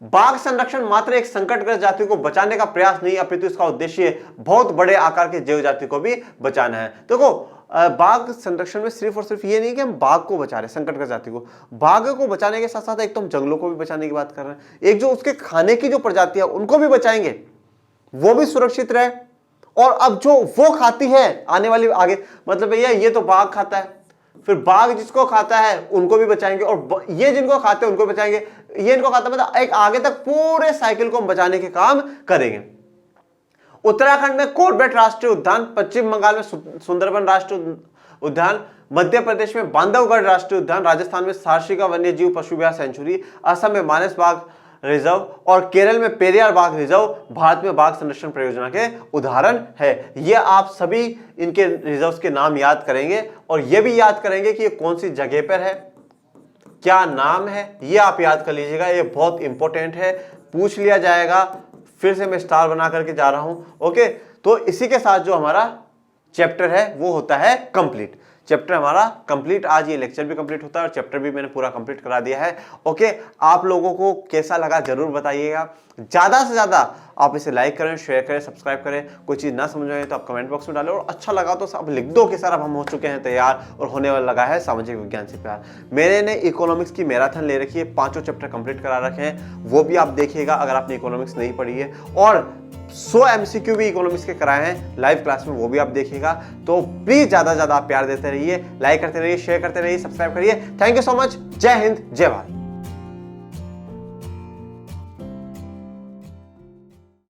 बाघ संरक्षण मात्र एक संकटग्रस्त जाति को बचाने का प्रयास नहीं, अपितु इसका उद्देश्य बहुत बड़े आकार के जैव जाति को भी बचाना है। देखो बाघ संरक्षण में सिर्फ और सिर्फ ये नहीं कि हम बाघ को बचा रहे हैं, संकटग्रस्त जाति को, बाघ को बचाने के साथ साथ एक तो हम जंगलों को भी बचाने की बात कर रहे हैं, एक जो उसके खाने की जो प्रजाति है उनको भी बचाएंगे, वो भी सुरक्षित रहे। और अब जो वो खाती है आने वाली आगे, मतलब भैया ये तो बाघ खाता है, फिर बाघ जिसको खाता है उनको भी बचाएंगे, और ये जिनको खाते हैं उनको बचाएंगे, ये इनको खाता है, मतलब एक आगे तक पूरे साइकिल को हम बचाने के काम करेंगे। उत्तराखंड में कॉर्बेट राष्ट्रीय उद्यान, पश्चिम बंगाल में सुंदरबन राष्ट्रीय उद्यान, मध्य प्रदेश में बांधवगढ़ राष्ट्रीय उद्यान, राजस्थान में साहसिका वन्य जीव पशु विहार सेंचुरी, असम में मानस बाघ रिजर्व और केरल में पेरियार बाघ रिजर्व भारत में बाघ संरक्षण परियोजना के उदाहरण है। ये आप सभी इनके रिजर्व्स के नाम याद करेंगे और ये भी याद करेंगे कि ये कौन सी जगह पर है, क्या नाम है, ये आप याद कर लीजिएगा, ये बहुत इंपॉर्टेंट है, पूछ लिया जाएगा। फिर से मैं स्टार बना करके जा रहा हूं, ओके। तो इसी के साथ जो हमारा चैप्टर है वो होता है कंप्लीट। चैप्टर हमारा कंप्लीट, आज ये लेक्चर भी कंप्लीट होता है और चैप्टर भी मैंने पूरा कंप्लीट करा दिया है, ओके। आप लोगों को कैसा लगा जरूर बताइएगा, ज्यादा से ज्यादा आप इसे लाइक करें, शेयर करें, सब्सक्राइब करें। कोई चीज ना समझ आए तो आप कमेंट बॉक्स में डालें, और अच्छा लगा तो आप लिख दो कि सर अब हम हो चुके हैं तैयार और होने वाला लगा है सामाजिक विज्ञान से प्यार। मैंने इकोनॉमिक्स की मैराथन ले रखी है, 5 चैप्टर कंप्लीट करा रखे हैं, वो भी आप देखिएगा अगर आपने इकोनॉमिक्स नहीं पढ़ी है, और 100 MCQ भी इकोनॉमिक्स के कराए हैं लाइव क्लास में, वो भी आप देखिएगा। तो प्लीज ज्यादा से ज्यादा आप प्यार देते रहिए, लाइक करते रहिए, शेयर करते रहिए, सब्सक्राइब करिए। Thank you so much. जय हिंद, जय भारत।